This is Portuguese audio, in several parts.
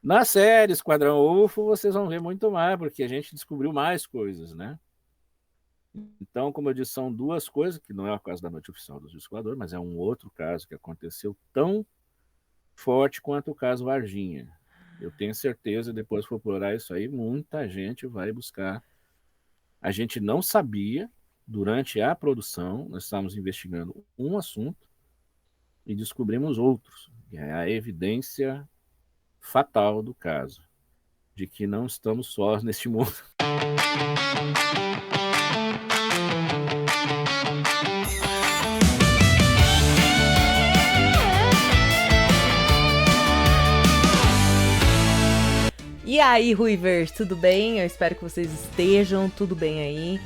Na série Esquadrão UFO, vocês vão ver muito mais, porque a gente descobriu mais coisas, né? Então, como eu disse, são duas coisas, que não é o caso da noite oficial do Esquadrão, mas é um outro caso que aconteceu tão forte quanto o caso Varginha. Eu tenho certeza, depois que for explorar isso aí, muita gente vai buscar. A gente não sabia, durante a produção, nós estávamos investigando um assunto e descobrimos outros. E é a evidência fatal do caso, de que não estamos sós neste mundo. E aí, Ruivers, tudo bem? Eu espero que vocês estejam tudo bem aí.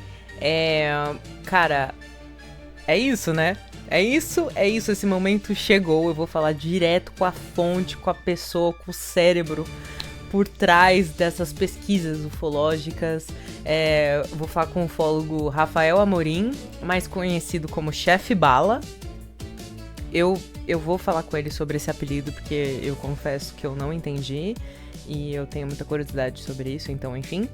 Cara, é isso, né? É isso, esse momento chegou. Eu vou falar direto com a fonte, com a pessoa, com o cérebro por trás dessas pesquisas ufológicas. Vou falar com o ufólogo Rafael Amorim, mais conhecido como Chefe Bala. Eu vou falar com ele sobre esse apelido porque eu confesso que eu não entendi e eu tenho muita curiosidade sobre isso, então enfim.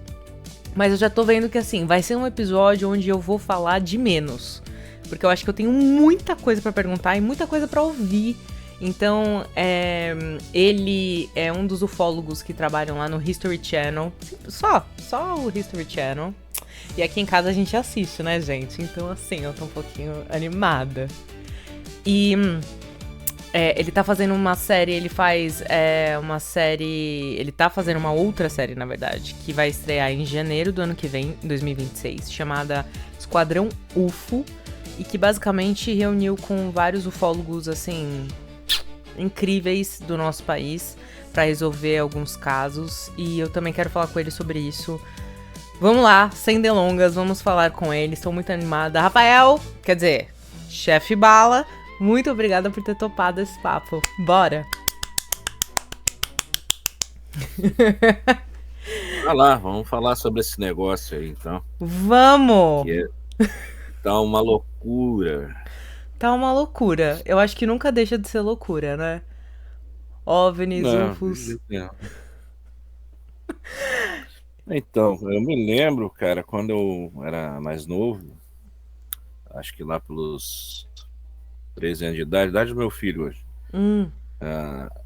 Mas eu já tô vendo que assim, vai ser um episódio onde eu vou falar de menos, porque eu acho que eu tenho muita coisa pra perguntar e muita coisa pra ouvir. Então, ele é um dos ufólogos que trabalham lá no History Channel. Só o History Channel. E aqui em casa a gente assiste, né, gente? Então, assim, eu tô um pouquinho animada. E ele tá fazendo uma série, ele faz uma série. Ele tá fazendo uma outra série, na verdade, que vai estrear em janeiro do ano que vem, 2026, chamada Esquadrão UFO. E que basicamente reuniu com vários ufólogos, assim, incríveis do nosso país pra resolver alguns casos. E eu também quero falar com ele sobre isso. Vamos lá, sem delongas, vamos falar com ele. Estou muito animada. Rafael, quer dizer, Chefe Bala, muito obrigada por ter topado esse papo. Bora! Vai lá, vamos falar sobre esse negócio aí, então, Vamos! que tá uma loucura. Tá uma loucura. Eu acho que nunca deixa de ser loucura, né? OVNIs, Não, UFOs. então, eu me lembro, cara, quando eu era mais novo, acho que lá pelos 13 anos de idade do meu filho hoje. Hum.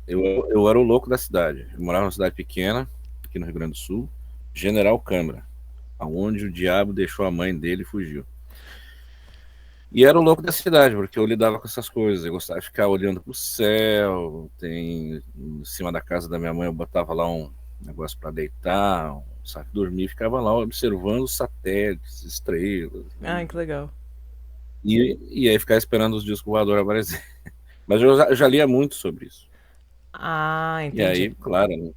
Eu era o louco da cidade. Eu morava numa cidade pequena, aqui no Rio Grande do Sul, General Câmara, aonde o diabo deixou a mãe dele e fugiu. E era o louco da cidade, porque eu lidava com essas coisas. Eu gostava de ficar olhando pro céu. Em cima da casa da minha mãe, eu botava lá um negócio para deitar, um saco de dormir, ficava lá observando os satélites, estrelas. Ai, que legal. E aí ficar esperando os discos voadores aparecer. Mas eu já lia muito sobre isso. Ah, E aí, entendi. claro, né,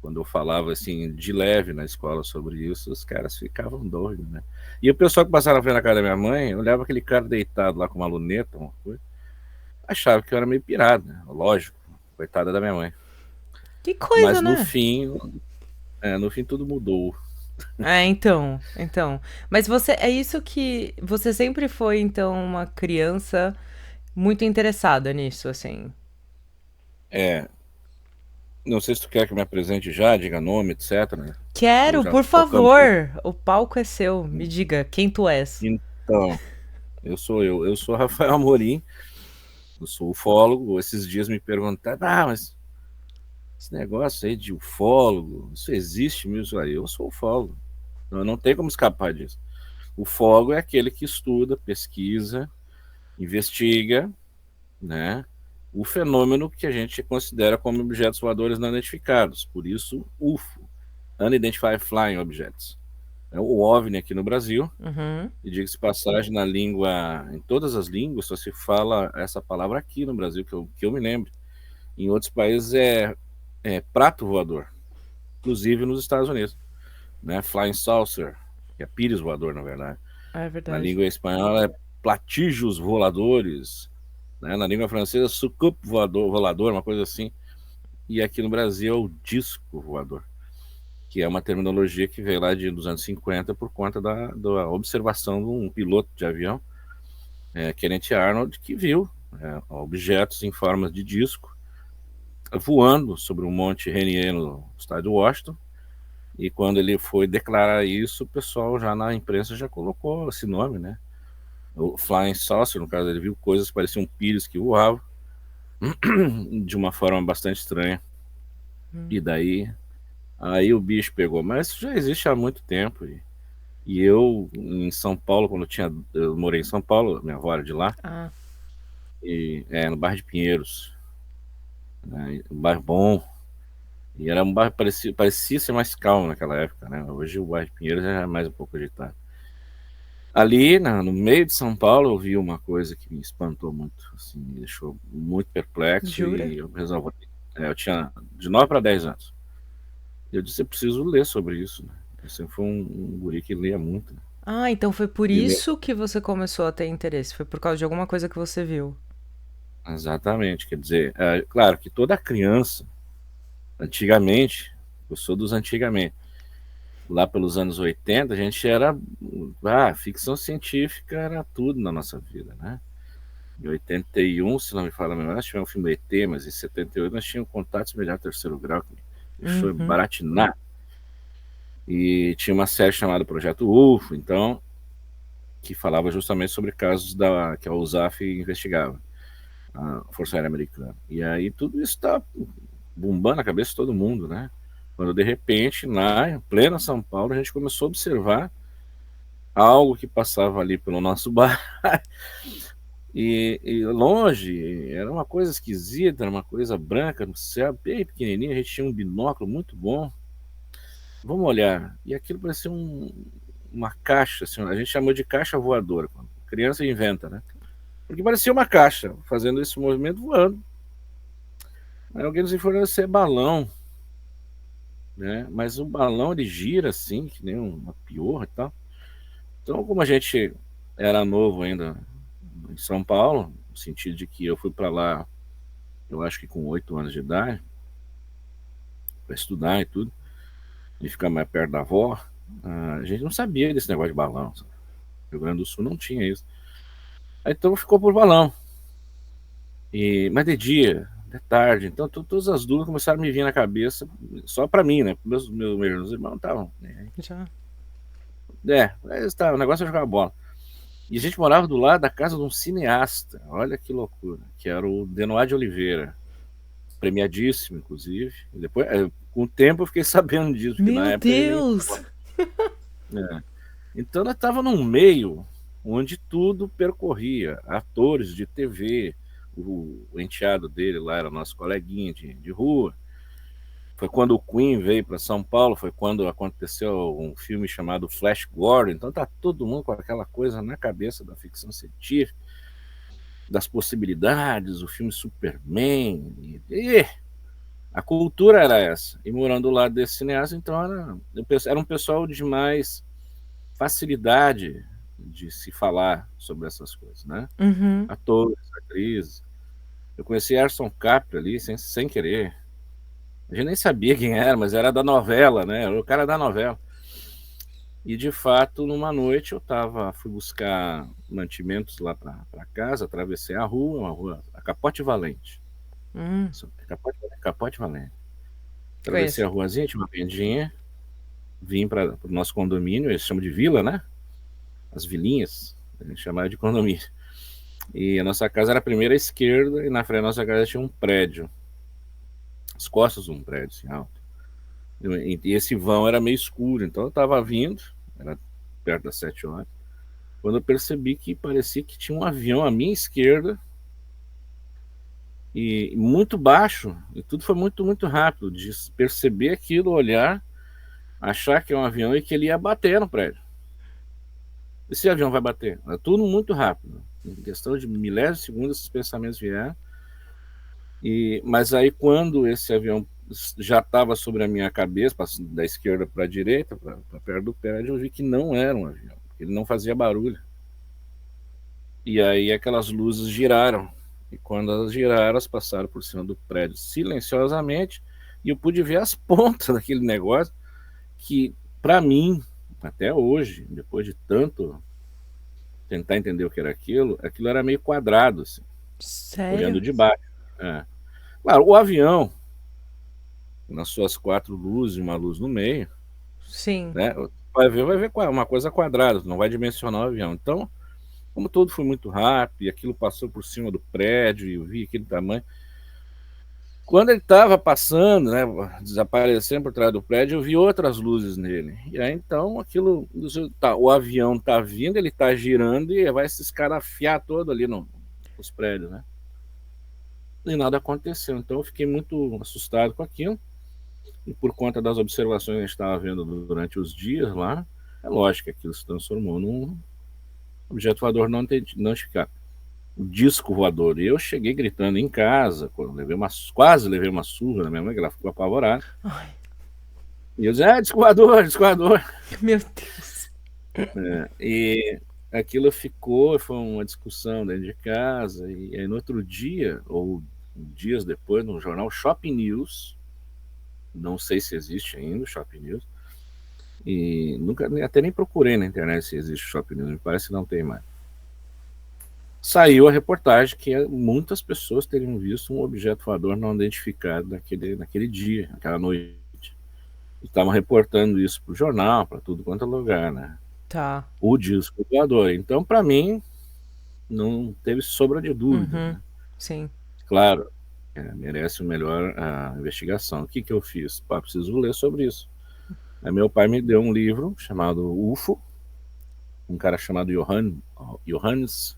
quando eu falava assim de leve na escola sobre isso, os caras ficavam doidos, né? E o pessoal que passava na frente da casa da minha mãe, olhava aquele cara deitado lá com uma luneta, uma coisa, achava que eu era meio pirado, né? Lógico, coitada da minha mãe. Que coisa, Mas no né? fim, no fim tudo mudou. Então. Mas você, é isso que você sempre foi, então, uma criança muito interessada nisso, assim. É, não sei se tu quer que eu me apresente já, diga nome, etc, né? Ou Quero, já por tocamos pro... favor. O palco é seu. Me diga quem tu és. Então, eu sou Rafael Amorim, eu sou ufólogo. Esses dias me perguntaram, mas esse negócio aí de ufólogo, isso existe mesmo? Aí eu sou ufólogo, não tem como escapar disso. Ufólogo é aquele que estuda, pesquisa, investiga, né, o fenômeno que a gente considera como objetos voadores não identificados. Por isso, UFO, Unidentified Flying Objects. É o OVNI aqui no Brasil, Uhum. e diga-se passagem, na língua, em todas as línguas, só se fala essa palavra aqui no Brasil, que eu me lembro. Em outros países é prato voador, inclusive nos Estados Unidos, né? Flying saucer, que é pires voador, na verdade. É Na verdade. língua espanhola é platígios voadores, né? Na língua francesa, soucoupe voador, uma coisa assim. E aqui no Brasil é o disco voador, que é uma terminologia que veio lá dos anos 50 por conta da observação de um piloto de avião, Kenneth Arnold, que viu objetos em forma de disco voando sobre um monte Rainier no estado de Washington. E quando ele foi declarar isso, o pessoal já na imprensa já colocou esse nome, né? O Flying Saucer, no caso, ele viu coisas que pareciam pires que voavam de uma forma bastante estranha. E daí, aí o bicho pegou. Mas isso já existe há muito tempo. E eu, em São Paulo, eu morei em São Paulo, minha avó era de lá, Ah, no bairro de Pinheiros, né? Um bairro bom. E era um bairro parecia ser mais calmo naquela época, né? Hoje o bairro de Pinheiros é mais um pouco agitado. Ali, no meio de São Paulo, eu vi uma coisa que me espantou muito, assim, me deixou muito perplexo jura? e eu resolvi. Eu tinha de 9 para 10 anos. Eu disse, eu preciso ler sobre isso, né? Eu sempre fui um guri que lia muito, né? Ah, então foi por E isso que você começou a ter interesse. Foi por causa de alguma coisa que você viu. exatamente, quer dizer, claro que toda criança, antigamente, eu sou dos antigamente, lá pelos anos 80, a gente era, ficção científica era tudo na nossa vida, né? Em 81, se não me falha a memória, nós tivemos um filme do ET, mas em 78 nós tínhamos Contatos Imediatos Terceiro Grau, que deixou Uhum. baratinar. E tinha uma série chamada Projeto UFO, então, que falava justamente sobre casos que a USAF investigava, a Força Aérea Americana. E aí tudo isso está bombando a cabeça de todo mundo, né? Quando de repente, lá em plena São Paulo, a gente começou a observar algo que passava ali pelo nosso bairro. E longe, era uma coisa esquisita, era uma coisa branca no céu, bem pequenininho, a gente tinha um binóculo muito bom. Vamos olhar. E aquilo parecia uma caixa, assim, a gente chamou de caixa voadora. Quando criança inventa, né? Porque parecia uma caixa, fazendo esse movimento voando. Aí alguém nos informou que é balão, né? Mas o balão ele gira assim, que nem uma piorra e tal. Então, como a gente era novo ainda em São Paulo, no sentido de que eu fui para lá, eu acho que com 8 anos de idade, para estudar e tudo, e ficar mais perto da avó, a gente não sabia desse negócio de balão. Sabe? Rio Grande do Sul não tinha isso. Aí, então ficou por balão. Mas de dia, de tarde, então todas as dúvidas começaram a me vir na cabeça, só para mim, né? Meus irmãos estavam. Né? Já. O negócio é jogar bola. E a gente morava do lado da casa de um cineasta, olha que loucura, que era o Denoir de Oliveira, premiadíssimo, inclusive. E depois, com o tempo, eu fiquei sabendo disso, porque na Meu época ele nem. Deus! É. Então ela estava num meio onde tudo percorria, atores de TV, o enteado dele lá era nosso coleguinha de rua. Foi quando o Queen veio para São Paulo, foi quando aconteceu um filme chamado Flash Gordon. Então tá todo mundo com aquela coisa na cabeça da ficção científica, das possibilidades, o filme Superman. A cultura era essa. E morando do lado desse cineasta, então era um pessoal de mais facilidade de se falar sobre essas coisas, né? Uhum. Atores, atrizes. Eu conheci Erson Capri ali sem querer. A gente nem sabia quem era, mas era da novela, né? Era o cara da novela. E de fato, numa noite fui buscar mantimentos lá para casa, atravessei a rua, uma rua, a Capote Valente. Capote Valente. Atravessei Conheço. a ruazinha, tinha uma vendinha, vim para o nosso condomínio, eles chamam de vila, né? As vilinhas, a gente chamava de condomínio. E a nossa casa era a primeira à esquerda, e na frente da nossa casa tinha um prédio. As costas de um prédio, assim, alto. E esse vão era meio escuro, então eu estava vindo, era perto das 7 horas, quando eu percebi que parecia que tinha um avião à minha esquerda, e muito baixo, e tudo foi muito, muito rápido, de perceber aquilo, olhar, achar que é um avião e que ele ia bater no prédio. Esse avião vai bater? É tudo muito rápido. Em questão de milésimos de segundos, esses pensamentos vieram. Mas aí, quando esse avião já estava sobre a minha cabeça, passando da esquerda para a direita, para perto do prédio, eu vi que não era um avião, ele não fazia barulho. E aí aquelas luzes giraram. E quando elas giraram, elas passaram por cima do prédio silenciosamente, e eu pude ver as pontas daquele negócio, que, para mim, até hoje, depois de tanto tentar entender o que era aquilo era meio quadrado, assim, olhando Sério? de baixo. É. Claro, o avião nas suas 4 luzes, uma luz no meio, Sim. né? Vai ver uma coisa quadrada, não vai dimensionar o avião. Então, como tudo foi muito rápido, e aquilo passou por cima do prédio, e eu vi aquele tamanho. Quando ele estava passando, né, desaparecendo por trás do prédio, eu vi outras luzes nele. E aí, então, aquilo, o avião está vindo, ele está girando e vai se escarafiar todo ali nos prédios, né? E nada aconteceu. Então, eu fiquei muito assustado com aquilo. E por conta das observações que a gente estava vendo durante os dias lá, é lógico que aquilo se transformou num objeto voador não identificado. O disco voador. E eu cheguei gritando em casa, quase levei uma surra na minha mãe, que ela ficou apavorada. Ai, E eu dizia, disco voador, disco voador. meu Deus. E aquilo ficou, foi uma discussão dentro de casa. E aí no outro dia, ou dias depois, no jornal Shopping News, não sei se existe ainda o Shopping News, e nunca, até nem procurei na internet se existe o Shopping News, me parece que não tem mais. Saiu a reportagem que muitas pessoas teriam visto um objeto voador não identificado naquele dia, naquela noite. E estavam reportando isso para o jornal, para tudo quanto é lugar, né? Tá. O disco voador. Então, para mim, não teve sombra de dúvida, Uhum. né? Sim. Claro, merece o melhor a investigação. O que eu fiz? Pá, preciso ler sobre isso. Aí meu pai me deu um livro chamado UFO, um cara chamado Johannes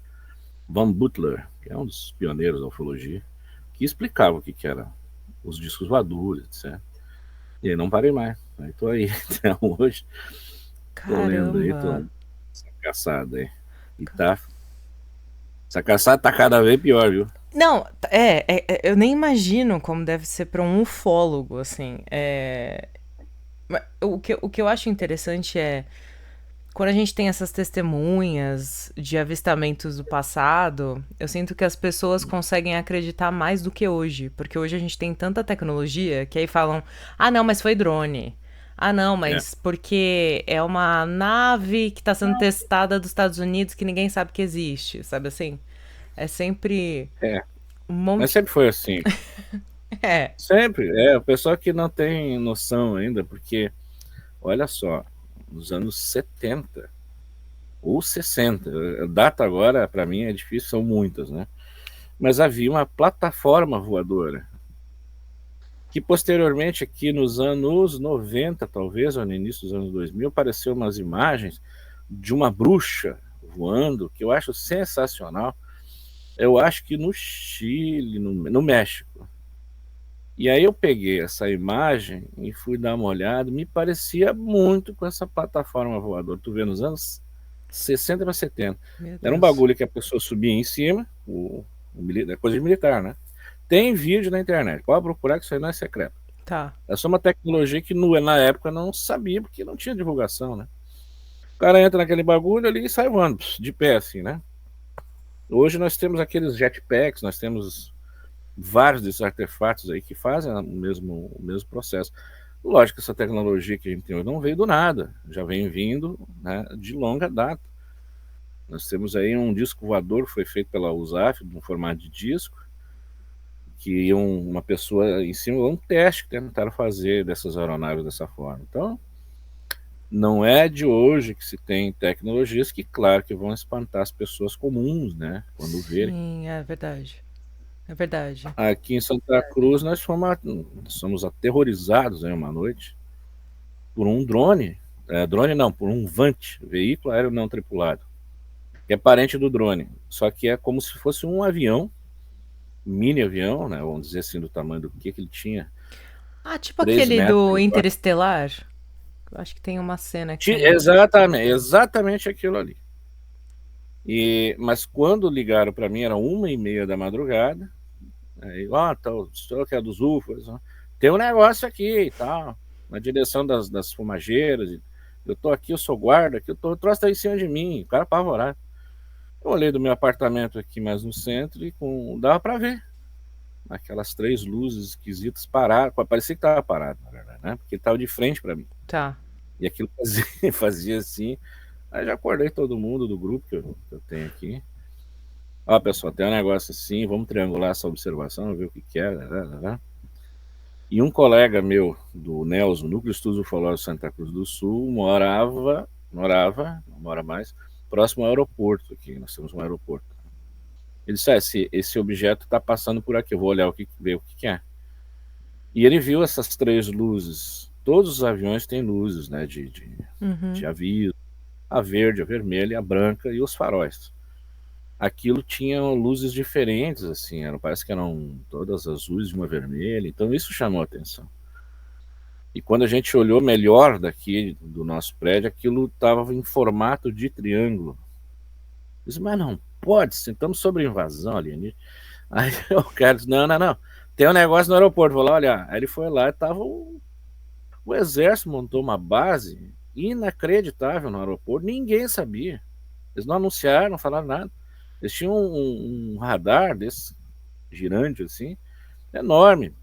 Von Butler, que é um dos pioneiros da ufologia, que explicava o que era os discos voadores, etc. E aí não parei mais. Aí tô aí até hoje, tô lendo aí, tô Caramba. essa caçada aí. E tá. Essa caçada tá cada vez pior, viu? Não, eu nem imagino como deve ser pra um ufólogo, assim. O que eu acho interessante é quando a gente tem essas testemunhas de avistamentos do passado, eu sinto que as pessoas conseguem acreditar mais do que hoje. Porque hoje a gente tem tanta tecnologia que aí falam: ah, não, mas foi drone. Ah, não, É, mas porque é uma nave que tá sendo testada dos Estados Unidos que ninguém sabe que existe, sabe assim? É sempre é. um Mas monte. sempre foi assim. É. Sempre. É, o pessoal que não tem noção ainda, porque, olha só, nos anos 70 ou 60, a data agora, para mim, é difícil, são muitas, né? Mas havia uma plataforma voadora que posteriormente aqui nos anos 90, talvez, ou no início dos anos 2000, apareceu umas imagens de uma bruxa voando, que eu acho sensacional. Eu acho que no Chile, no México. E aí eu peguei essa imagem e fui dar uma olhada, me parecia muito com essa plataforma voadora. Tu vê nos anos 60 para 70. Meu Era um Deus. bagulho que a pessoa subia em cima, coisa de militar, né? Tem vídeo na internet, pode procurar que isso aí não é secreto. Tá. É só uma tecnologia que na época não sabia, porque não tinha divulgação, né? O cara entra naquele bagulho ali e sai voando, de pé assim, né? Hoje nós temos aqueles jetpacks, nós temos vários desses artefatos aí que fazem o mesmo processo. Lógico que essa tecnologia que a gente tem hoje não veio do nada, já vem vindo, né, de longa data. Nós temos aí um disco voador que foi feito pela USAF, no formato de disco, que uma pessoa em cima, um teste que tentaram fazer dessas aeronaves dessa forma. Então, não é de hoje que se tem tecnologias que, claro, que vão espantar as pessoas comuns, né, quando verem. Sim, é verdade. É verdade. Aqui em Santa Cruz nós somos aterrorizados, né, uma noite por um drone, drone não, por um VANT, veículo aéreo não tripulado, que é parente do drone, só que é como se fosse um avião, mini avião, né, vamos dizer assim, do tamanho do que ele tinha, Ah, tipo 3 aquele metros do por 4. Interestelar. Eu acho que tem uma cena que tem. Exatamente aquilo ali. Mas quando ligaram para mim, era 1h30 da madrugada, aí, tá, o senhor que é dos UFOs, ó, tem um negócio aqui e tal, na direção das fumageiras, eu tô aqui, eu sou guarda, aqui, o troço tá em cima de mim, o cara apavorado. Eu olhei do meu apartamento aqui mais no centro e dava para ver aquelas 3 luzes esquisitas paradas, parecia que tava parado, na verdade, né? Porque tava de frente para mim. Tá. E aquilo fazia assim. Aí já acordei todo mundo do grupo que eu tenho aqui. Ó, pessoal, tem um negócio assim, vamos triangular essa observação, ver o que é, né? E um colega meu, do NELS, o Núcleo de Estudos Ufológicos de Santa Cruz do Sul, não mora mais, próximo ao aeroporto, aqui nós temos um aeroporto. Ele disse, esse objeto está passando por aqui, eu vou olhar ver o que é. E ele viu essas 3 luzes. Todos os aviões têm luzes, né, de aviso, a verde, a vermelha, a branca e os faróis. Aquilo tinha luzes diferentes, assim, parece que eram todas azuis e uma vermelha, então isso chamou a atenção. E quando a gente olhou melhor daqui do nosso prédio, aquilo estava em formato de triângulo. Eu disse, mas não pode, estamos sobre invasão alienígena. Aí o cara disse, não, tem um negócio no aeroporto, vou lá olhar. Aí ele foi lá e tava o exército montou uma base inacreditável no aeroporto, ninguém sabia. Eles não anunciaram, não falaram nada. Eles tinham um radar desse girante assim, enorme,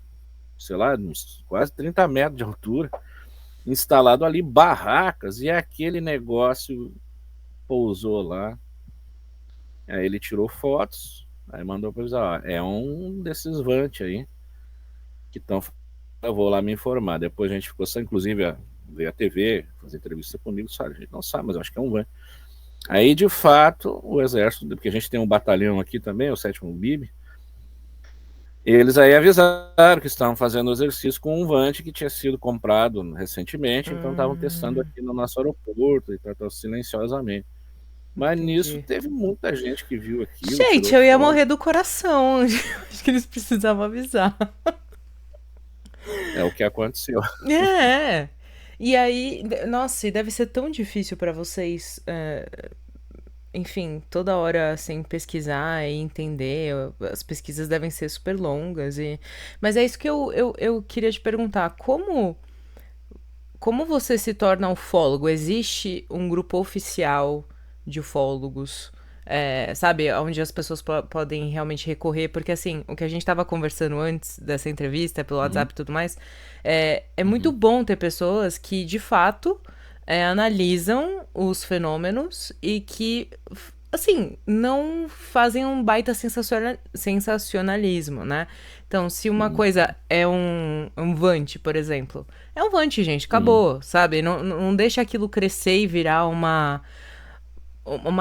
sei lá, uns quase 30 metros de altura, instalado ali barracas, e aquele negócio pousou lá. Aí ele tirou fotos, aí mandou para eles, é um desses Vant aí que estão. Eu vou lá me informar. Depois a gente ficou só, inclusive, veio a TV, fazer entrevista comigo, sabe? A gente não sabe, mas eu acho que é um Vant. Aí, de fato, o exército, porque a gente tem um batalhão aqui também, o 7º BIB, eles aí avisaram que estavam fazendo exercício com um Vant que tinha sido comprado recentemente, então estavam testando aqui no nosso aeroporto e tal, silenciosamente. Mas nisso Entendi. teve muita gente que viu aquilo, Gente, tirou eu ia foto. morrer do coração. Acho que eles precisavam avisar. É o que aconteceu. É. E aí, nossa, e deve ser tão difícil pra vocês, enfim, toda hora sem pesquisar e entender. As pesquisas devem ser super longas. Mas é isso que eu queria te perguntar. Como você se torna ufólogo? Existe um grupo oficial de ufólogos? Sabe, onde as pessoas podem realmente recorrer, porque assim, o que a gente estava conversando antes dessa entrevista, pelo WhatsApp Uhum, e tudo mais, é muito uhum, bom ter pessoas que de fato analisam os fenômenos e que, assim, não fazem um baita sensacionalismo, né? Então, se uma uhum, coisa é um Vant, por exemplo, é um Vant, gente, uhum. acabou, sabe? Não deixa aquilo crescer e virar uma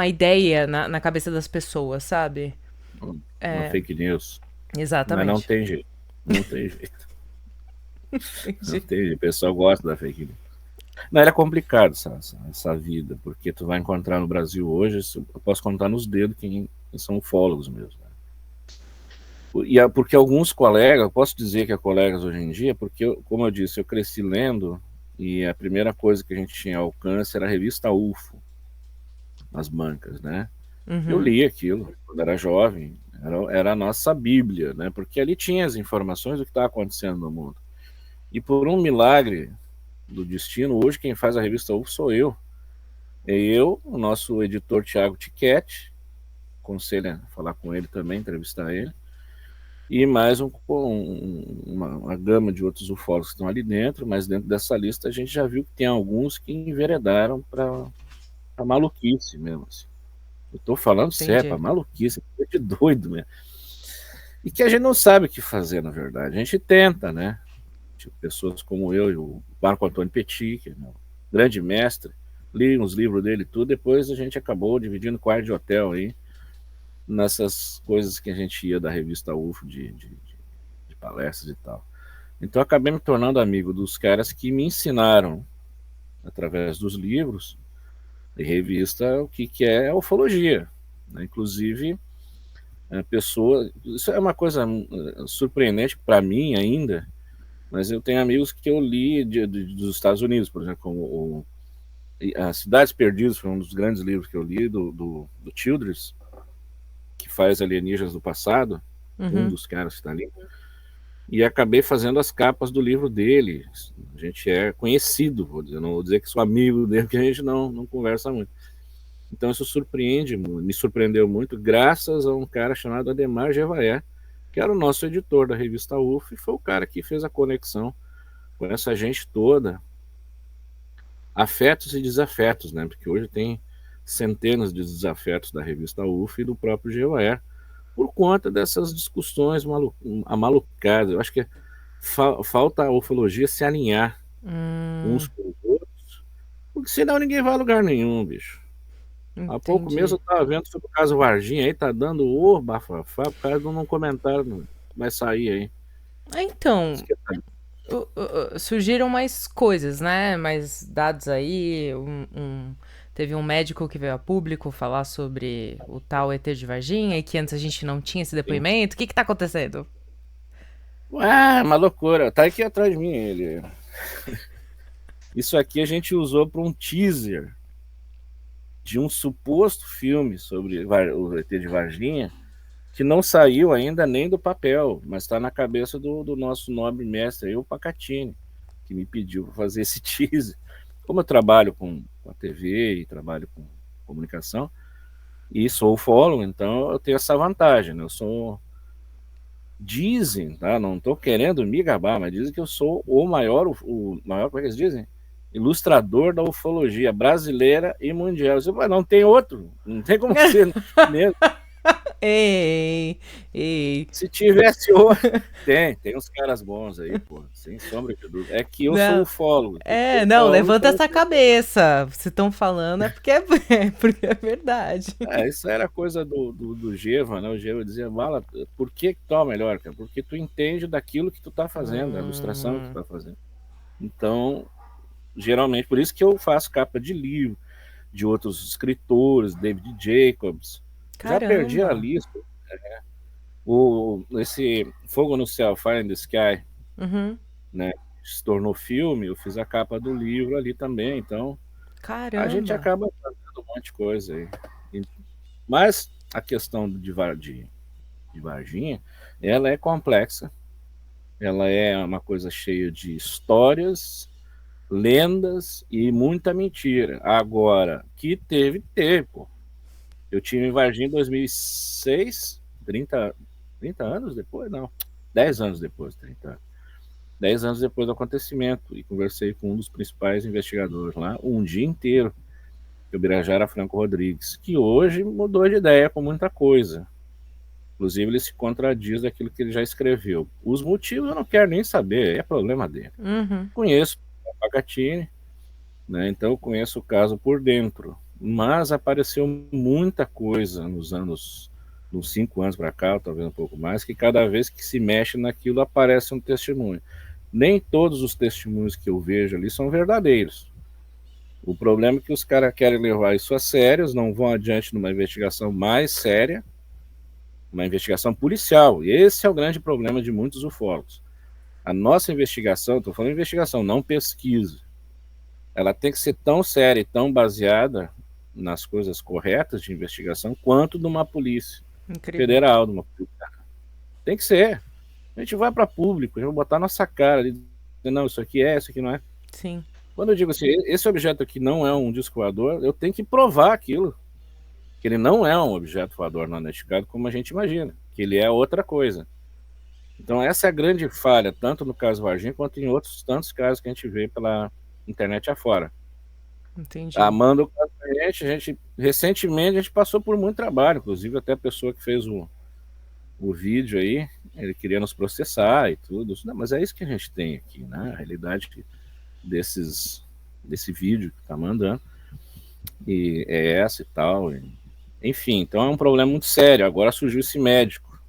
ideia na cabeça das pessoas, sabe? Uma fake news. Mas não Exatamente. tem jeito. Não tem jeito. Não Entendi. tem jeito. O pessoal gosta da fake news. Não, é complicado essa vida, porque tu vai encontrar no Brasil hoje, eu posso contar nos dedos quem são ufólogos mesmo. Né? Porque alguns colegas, eu posso dizer que é colegas hoje em dia, porque, como eu disse, eu cresci lendo, e a primeira coisa que a gente tinha alcance era a revista UFO, nas bancas, né? Eu Uhum. li aquilo quando era jovem, era a nossa Bíblia, né? Porque ali tinha as informações do que estava acontecendo no mundo. E por um milagre do destino, hoje quem faz a revista UFO sou eu. É eu, o nosso editor Tiago Tiquete, aconselho a falar com ele também, entrevistar ele, e mais uma gama de outros ufólogos que estão ali dentro, mas dentro dessa lista a gente já viu que tem alguns que enveredaram para a maluquice mesmo. Assim. Eu estou falando sério, para Entendi. maluquice, é de doido mesmo. E que a gente não sabe o que fazer, na verdade. A gente tenta, né? Tipo, pessoas como eu e o Marco Antônio Petit, que é meu grande mestre, li uns livros dele e tudo, depois a gente acabou dividindo quarto de hotel aí, nessas coisas que a gente ia da revista UFO, de palestras e tal. Então eu acabei me tornando amigo dos caras que me ensinaram, através dos livros e revista, o que é ufologia. Né? Inclusive, a pessoa. Isso é uma coisa surpreendente para mim ainda, mas eu tenho amigos que eu li dos Estados Unidos, por exemplo, como As Cidades Perdidas, foi um dos grandes livros que eu li, do Childress, que faz Alienígenas do Passado, um Uhum. dos caras que está ali, e acabei fazendo as capas do livro dele. A gente é conhecido, vou dizer, não vou dizer que sou amigo dele, porque a gente não conversa muito. Então isso me surpreendeu muito, graças a um cara chamado Ademar Jevaé, que era o nosso editor da revista UF, e foi o cara que fez a conexão com essa gente toda, afetos e desafetos, né? Porque hoje tem centenas de desafetos da revista UF e do próprio Jevaé, por conta dessas discussões malucadas. Eu acho que falta a ufologia se alinhar uns Hum, com os outros, porque senão ninguém vai a lugar nenhum, bicho. Há pouco mesmo entendi. eu tava vendo sobre o caso Varginha aí, tá dando o bafafá por causa de um comentário vai sair aí. Ah, então, Diz que tá- surgiram mais coisas, né? Mais dados aí. Teve um médico que veio a público falar sobre o tal ET de Varginha e que antes a gente não tinha esse Sim. depoimento. O que que tá acontecendo? Ué, uma loucura. Tá aqui atrás de mim ele. Isso aqui a gente usou para um teaser de um suposto filme sobre o ET de Varginha, que não saiu ainda nem do papel, mas está na cabeça do nosso nobre mestre, o Pacatini, que me pediu para fazer esse teaser. Como eu trabalho com a TV e trabalho com comunicação, e sou follow, então eu tenho essa vantagem. Né? Eu sou. Dizem, tá? Não estou querendo me gabar, mas dizem que eu sou o maior, como é que eles dizem? Ilustrador da ufologia brasileira e mundial. Eu disse, não tem outro, não tem como ser mesmo. Ei, ei. Se tivesse outro, tem uns caras bons aí, pô, sem sombra de dúvida. É que eu sou Não. ufólogo. Se eu sou É, não, ufólogo, levanta então essa cabeça. Se estão falando é porque é, porque é verdade. isso era coisa do Geva, né? O Geva dizia, Vala, por que tu é o melhor, cara? Porque tu entende daquilo que tu tá fazendo, a ilustração que tu Hum, tá fazendo. Então, geralmente, por isso que eu faço capa de livro, de outros escritores, David Jacobs. Já perdi a caramba. lista. Esse Fogo no Céu, Fire in the Sky, Uhum, né, se tornou filme, eu fiz a capa do livro ali também, então a gente caramba. acaba fazendo um monte de coisa aí. Mas a questão de Varginha, ela é complexa, ela é uma coisa cheia de histórias, lendas e muita mentira. Agora, que teve, pô. Eu tive em Varginha em 2006, 30 anos depois? Não, 10 anos depois, 30 anos. 10 anos depois do acontecimento, e conversei com um dos principais investigadores lá, um dia inteiro, que o Birajara Franco Rodrigues, que hoje mudou de ideia com muita coisa. Inclusive, ele se contradiz daquilo que ele já escreveu. Os motivos eu não quero nem saber, é problema dele. Uhum, Conheço o Pacatini, né, então eu conheço o caso por dentro. Mas apareceu muita coisa uns 5 anos para cá, talvez um pouco mais, que cada vez que se mexe naquilo aparece um testemunho. Nem todos os testemunhos que eu vejo ali são verdadeiros. O problema é que os caras querem levar isso a sério, não vão adiante numa investigação mais séria, uma investigação policial. E esse é o grande problema de muitos ufólogos. A nossa investigação, estou falando de investigação, não pesquisa, ela tem que ser tão séria e tão baseada nas coisas corretas de investigação quanto de uma polícia incrível. federal, de uma polícia. Tem que ser. A gente vai para público, a gente vai botar nossa cara ali, não, isso aqui é, isso aqui não é. Sim, Quando eu digo assim, esse objeto aqui não é um disco voador, eu tenho que provar aquilo, que ele não é um objeto voador não identificado como a gente imagina, que ele é outra coisa. Então essa é a grande falha, tanto no caso Varginha, quanto em outros tantos casos que a gente vê pela internet afora. entendi. Amando o caso da gente, recentemente a gente passou por muito trabalho, inclusive até a pessoa que fez o vídeo aí, ele queria nos processar e tudo. Não, mas é isso que a gente tem aqui, né? A realidade desse vídeo que tá mandando e é essa e tal. Enfim, então é um problema muito sério. Agora surgiu esse médico,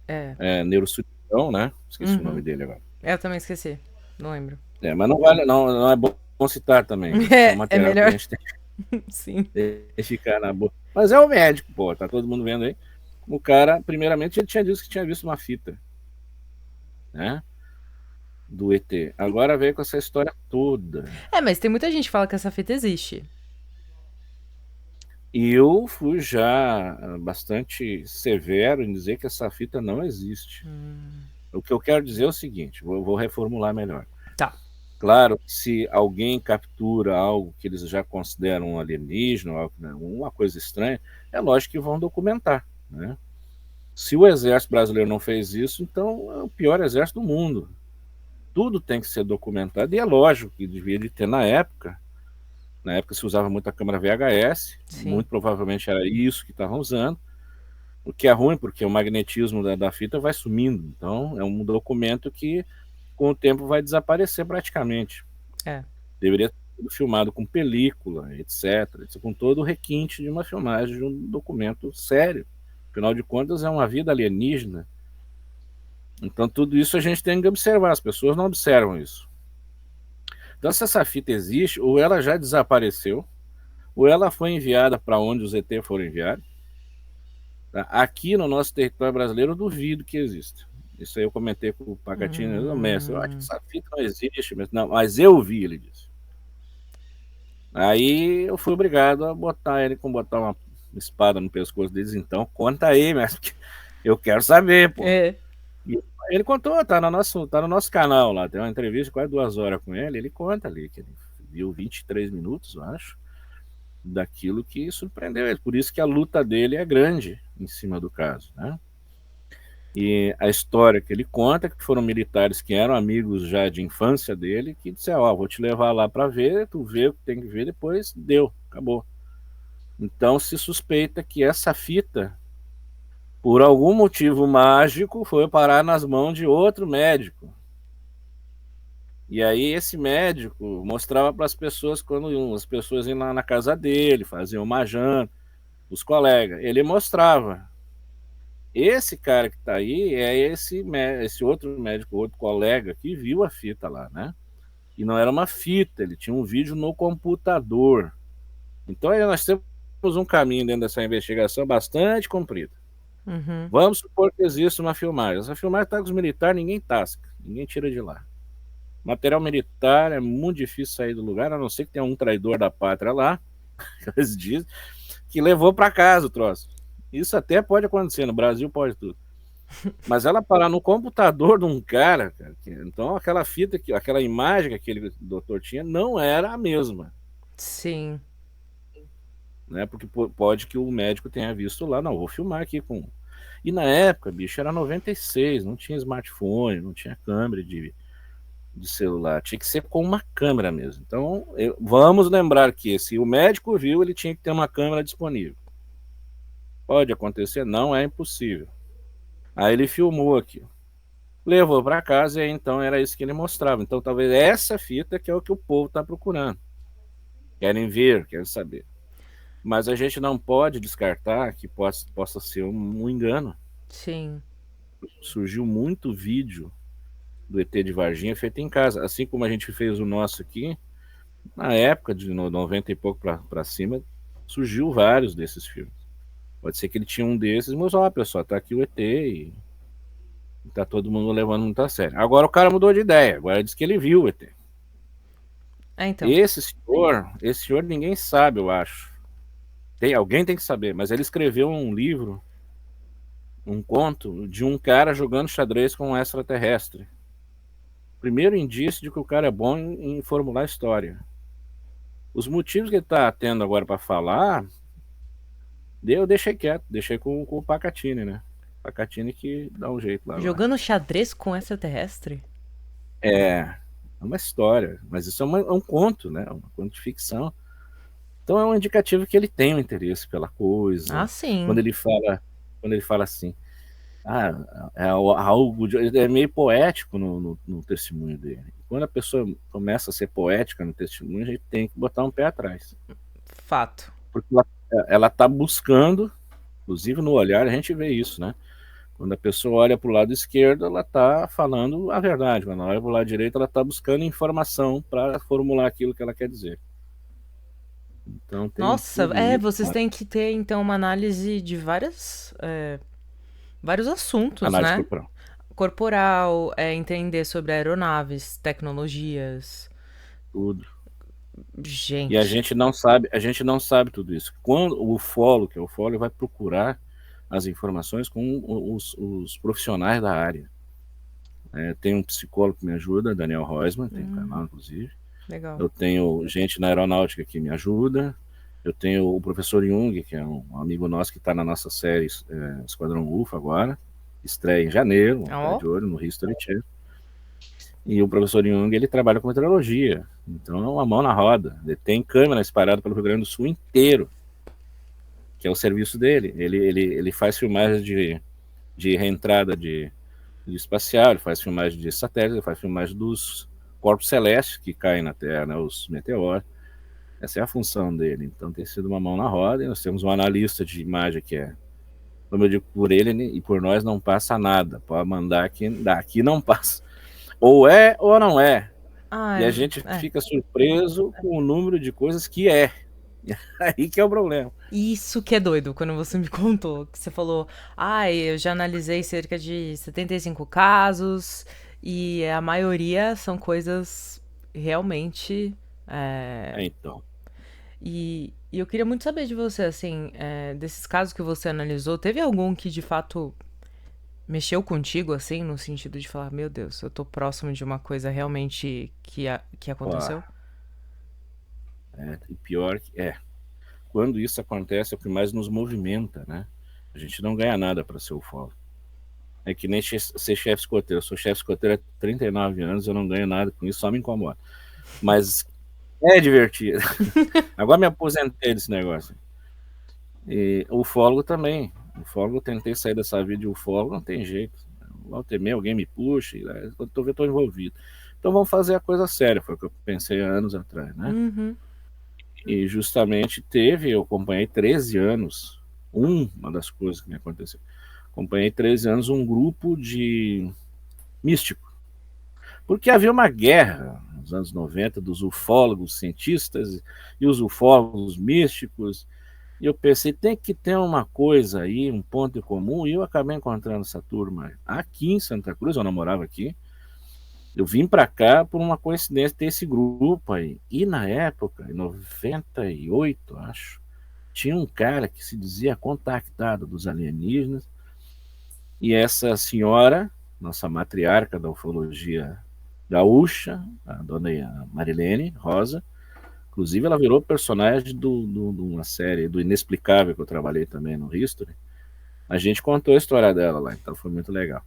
É. neurocirurgião, né? Esqueci o nome Uhum. dele agora. Eu também esqueci. Não lembro. Mas não vale, não é bom citar também. É um É material que a melhor. gente tem Sim. que ficar na boa. Mas é o médico, pô, tá todo mundo vendo aí. O cara, primeiramente, ele tinha dito que tinha visto uma fita, né? Do ET. Agora veio com essa história toda. É, mas tem muita gente que fala que essa fita existe. E eu fui já bastante severo em dizer que essa fita não existe. O que eu quero dizer é o seguinte: vou reformular melhor. Tá. Claro que se alguém captura algo que eles já consideram um alienígena, uma coisa estranha, é lógico que vão documentar, né? Se o exército brasileiro não fez isso, então é o pior exército do mundo. Tudo tem que ser documentado, e é lógico que devia de ter na época. Na época se usava muito a câmera VHS, Sim. muito provavelmente era isso que estavam usando, o que é ruim, porque o magnetismo da fita vai sumindo. Então, é um documento que com o tempo vai desaparecer praticamente. É. Deveria ter sido filmado com película, etc., com todo o requinte de uma filmagem de um documento sério. Afinal de contas, é uma vida alienígena. Então, tudo isso a gente tem que observar. As pessoas não observam isso. Então, se essa fita existe, ou ela já desapareceu, ou ela foi enviada para onde os ET foram enviados. Tá? Aqui no nosso território brasileiro, eu duvido que exista. Isso aí eu comentei com o Pacatini, o mestre, eu acho que essa fita não existe, mas eu vi, ele disse. Aí eu fui obrigado a botar uma espada no pescoço deles, então conta aí, mestre, eu quero saber, pô. É. E ele contou, tá no nosso canal lá, tem uma entrevista quase 2 horas com ele conta ali, que ele viu 23 minutos, eu acho, daquilo que surpreendeu ele. Por isso que a luta dele é grande em cima do caso, né? E a história que ele conta, que foram militares que eram amigos já de infância dele, que disseram, ó, vou te levar lá para ver, tu vê o que tem que ver, depois deu, acabou. Então se suspeita que essa fita, por algum motivo mágico, foi parar nas mãos de outro médico. E aí esse médico mostrava para as pessoas, quando as pessoas iam lá na casa dele, faziam uma janta, os colegas, ele mostrava. Esse cara que está aí é esse outro médico, outro colega que viu a fita lá, né? E não era uma fita, ele tinha um vídeo no computador. Então aí nós temos um caminho dentro dessa investigação bastante comprido. Uhum. Vamos supor que existe uma filmagem. Essa filmagem está com os militares, ninguém tasca, ninguém tira de lá. Material militar é muito difícil sair do lugar, a não ser que tenha um traidor da pátria lá, que eles dizem, que levou para casa o troço. Isso até pode acontecer, no Brasil pode tudo. Mas ela parar no computador de um cara, então aquela fita, aquela imagem que aquele doutor tinha não era a mesma. Sim. Né? Porque pode que o médico tenha visto lá, não, vou filmar aqui com. E na época, bicho, era 96, não tinha smartphone, não tinha câmera de celular, tinha que ser com uma câmera mesmo. Então, vamos lembrar que se o médico viu, ele tinha que ter uma câmera disponível. Pode acontecer? Não, é impossível. Aí ele filmou aqui, levou para casa e então era isso que ele mostrava. Então talvez essa fita que é o que o povo está procurando. Querem ver, querem saber. Mas a gente não pode descartar que possa ser um engano. Sim. Surgiu muito vídeo do ET de Varginha feito em casa. Assim como a gente fez o nosso aqui, na época de 90 e pouco para cima, surgiu vários desses filmes. Pode ser que ele tinha um desses, mas ó, pessoal, tá aqui o ET e tá todo mundo levando muito a sério. Agora o cara mudou de ideia, agora diz que ele viu o ET. Então. Esse senhor ninguém sabe, eu acho. Alguém tem que saber, mas ele escreveu um livro, um conto, de um cara jogando xadrez com um extraterrestre. Primeiro indício de que o cara é bom em formular história. Os motivos que ele está tendo agora para falar, eu deixei quieto, deixei com o Pacatini, né? Pacatini que dá um jeito lá agora. Jogando xadrez com extraterrestre? É uma história, mas isso é um conto, né? Um conto de ficção. Então é um indicativo que ele tem um interesse pela coisa. Ah, sim. Quando ele fala assim, é algo é meio poético no testemunho dele. Quando a pessoa começa a ser poética no testemunho, a gente tem que botar um pé atrás. Fato. Porque ela está buscando, inclusive no olhar a gente vê isso, né? Quando a pessoa olha para o lado esquerdo, ela está falando a verdade. Quando ela olha para o lado direito, ela está buscando informação para formular aquilo que ela quer dizer. Então tem Nossa, tudo isso. vocês têm que ter então uma análise de vários assuntos, Análise né? corporal. Corporal, entender sobre aeronaves, tecnologias. Tudo. E Gente. a gente não sabe tudo isso. Quando o ufólogo, que é o ufólogo, vai procurar as informações com os profissionais da área. Tem um psicólogo que me ajuda, Daniel Reusman, tem um canal, inclusive. Legal. Eu tenho gente na aeronáutica que me ajuda. Eu tenho o professor Jung, que é um amigo nosso que está na nossa série Esquadrão UFO agora. Estreia em janeiro, tá de olho no History Channel. E o professor Jung, ele trabalha com meteorologia. Então é uma mão na roda. Ele tem câmera espalhada pelo Rio Grande do Sul inteiro, que é o serviço dele. Ele faz filmagens de reentrada de de espacial, ele faz filmagem de satélites, ele faz filmagem dos corpos celestes que caem na Terra, né, os meteoros. Essa é a função dele. Então tem sido uma mão na roda, e nós temos um analista de imagem que é, como eu digo, por ele e por nós não passa nada. Pode mandar que daqui não passa. Ou é ou não é. Ah, E a gente fica surpreso com o número de coisas que é. Aí que é o problema. Isso que é doido, quando você me contou, que você falou, eu já analisei cerca de 75 casos e a maioria são coisas realmente. Então. E eu queria muito saber de você, assim, desses casos que você analisou, teve algum que de fato mexeu contigo, assim, no sentido de falar, meu Deus, eu tô próximo de uma coisa realmente que aconteceu? E pior que quando isso acontece é o que mais nos movimenta, né? A gente não ganha nada para ser ufólogo. É que nem ser chefe escoteiro. Eu sou chefe escoteiro há 39 anos, eu não ganho nada com isso, só me incomoda. Mas é divertido. Agora me aposentei desse negócio. E o ufólogo também. O ufólogo, eu tentei sair dessa vida de ufólogo, não tem jeito. Volta e meia, alguém me puxa, quando eu estou envolvido. Então vamos fazer a coisa séria, foi o que eu pensei há anos atrás, né? Uhum. E justamente eu acompanhei 13 anos, uma das coisas que me aconteceu, acompanhei 13 anos um grupo de místico, porque havia uma guerra nos anos 90 dos ufólogos cientistas e os ufólogos místicos, e eu pensei, tem que ter uma coisa aí, um ponto em comum, e eu acabei encontrando essa turma aqui em Santa Cruz, eu não morava aqui, eu vim para cá por uma coincidência ter esse grupo aí. E na época, em 98, acho, tinha um cara que se dizia contactado dos alienígenas. E essa senhora, nossa matriarca da ufologia gaúcha, a dona Marilene Rosa, inclusive ela virou personagem de uma série do Inexplicável que eu trabalhei também no History. A gente contou a história dela lá, então foi muito legal.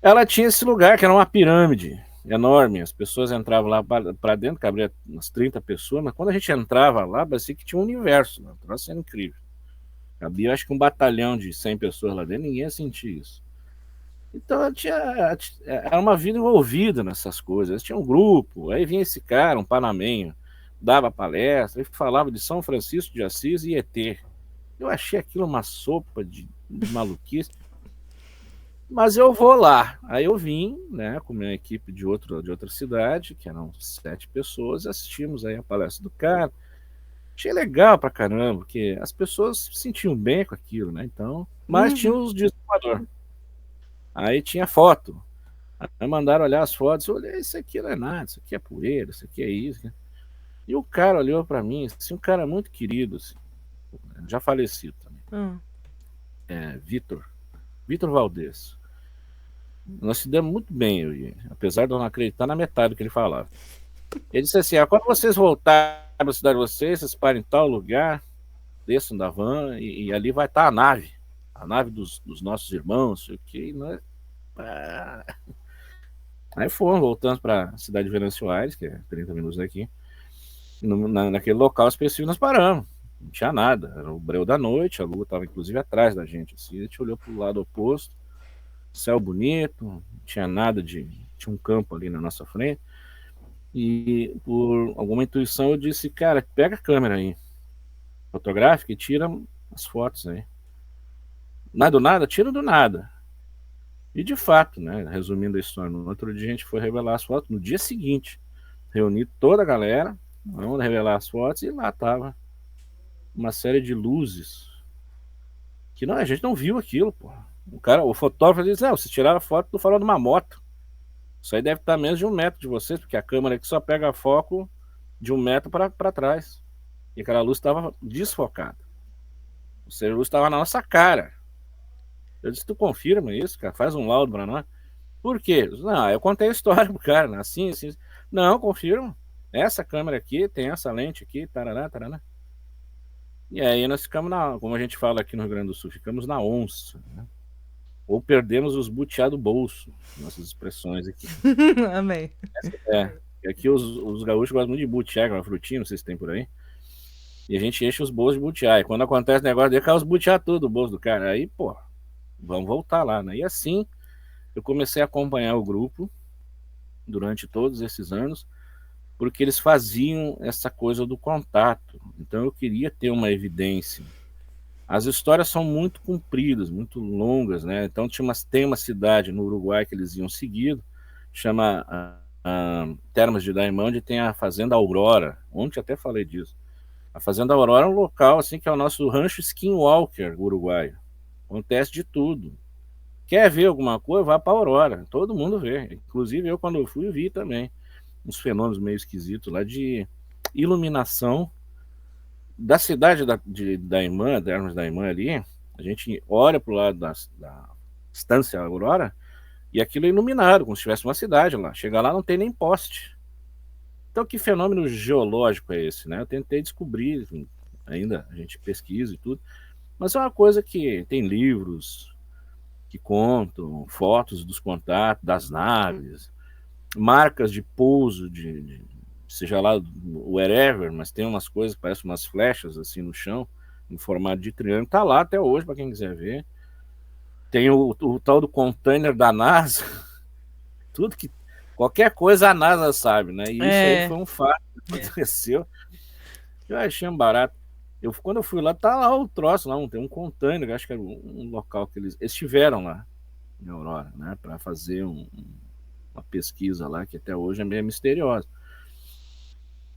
Ela tinha esse lugar que era uma pirâmide enorme, as pessoas entravam lá para dentro, cabia umas 30 pessoas, mas quando a gente entrava lá, parecia que tinha um universo, né? O troço era incrível. Cabia, acho que um batalhão de 100 pessoas lá dentro, ninguém ia sentir isso. Então era uma vida envolvida nessas coisas. Tinha um grupo, aí vinha esse cara, um panamenho, dava palestra, e falava de São Francisco de Assis e ET. Eu achei aquilo uma sopa de maluquice. Mas eu vou lá. Aí eu vim, né, com minha equipe de outra cidade, que eram 7 pessoas, assistimos aí a palestra do cara. Achei legal pra caramba, porque as pessoas se sentiam bem com aquilo, né? Então, mas tinha os discos. Aí tinha foto. Aí mandaram olhar as fotos. Eu olhei, isso aqui não é nada, isso aqui é poeira, isso aqui é isso. E o cara olhou pra mim, assim, um cara muito querido, assim, já falecido também. Vitor Valdez. Nós se demos muito bem, eu e ele, apesar de eu não acreditar na metade do que ele falava. Ele disse assim: quando vocês voltarem para a cidade de vocês parem em tal lugar, desçam da van e ali vai estar a nave dos nossos irmãos, sei o que. Nós... Aí fomos, voltando para a cidade de Venâncio Aires, que é 30 minutos daqui. Naquele local específico nós paramos. Não tinha nada, era o breu da noite, a lua estava inclusive atrás da gente. Assim, a gente olhou para o lado oposto, céu bonito, não tinha nada de. Tinha um campo ali na nossa frente. E por alguma intuição eu disse, cara, pega a câmera aí, fotográfica, e tira as fotos aí. Nada do nada, tira do nada. E de fato, né, resumindo a história, no outro dia a gente foi revelar as fotos, no dia seguinte, reuni toda a galera, vamos revelar as fotos, e lá tava uma série de luzes, que não, a gente não viu aquilo, pô. O fotógrafo disse, não, vocês tiraram a foto do farol de uma moto. Isso aí deve estar menos de 1 metro de vocês, porque a câmera aqui só pega foco de 1 metro para trás. E aquela luz estava desfocada. Ou seja, a luz estava na nossa cara. Eu disse, tu confirma isso, cara? Faz um laudo para nós. Por quê? Não, eu contei a história pro cara, né? Assim. Não, confirma. Essa câmera aqui tem essa lente aqui, tarará, tarará. E aí nós ficamos como a gente fala aqui no Rio Grande do Sul, ficamos na onça, né? Ou perdemos os butiá do bolso, nossas expressões aqui. Amei. Aqui os gaúchos gostam muito de butiá, que é uma frutinha, não sei se tem por aí. E a gente enche os bolsos de butiá. E quando acontece o negócio dele, cai os butiá tudo do bolso do cara. Aí, pô, vamos voltar lá, né? E assim, eu comecei a acompanhar o grupo durante todos esses anos, porque eles faziam essa coisa do contato. Então eu queria ter uma evidência. As histórias são muito compridas, muito longas, né? Então tem uma cidade no Uruguai que eles iam seguido, chama Termas de Daimão, onde tem a Fazenda Aurora. Ontem até falei disso. A Fazenda Aurora é um local assim que é o nosso rancho Skinwalker uruguaio. Acontece de tudo. Quer ver alguma coisa? Vá para Aurora. Todo mundo vê. Inclusive eu, quando eu fui, vi também uns fenômenos meio esquisitos lá de iluminação da cidade da Imã, da Hermes da Imã ali. A gente olha para o lado da Estância Aurora e aquilo é iluminado, como se tivesse uma cidade lá. Chega lá, não tem nem poste. Então, que fenômeno geológico é esse, né? Eu tentei descobrir, enfim, ainda a gente pesquisa e tudo, mas é uma coisa que tem livros que contam, fotos dos contatos, das naves, marcas de pouso, seja lá wherever, mas tem umas coisas que parecem umas flechas assim no chão, em formato de triângulo, tá lá até hoje para quem quiser ver. Tem o tal do container da NASA, tudo que qualquer coisa a NASA sabe, né? E isso aí foi um fato que aconteceu. Eu achei um barato. Quando eu fui lá, tá lá o troço, lá, tem um container, acho que era um local que eles estiveram lá em Aurora, né, para fazer uma pesquisa lá que até hoje é meio misteriosa.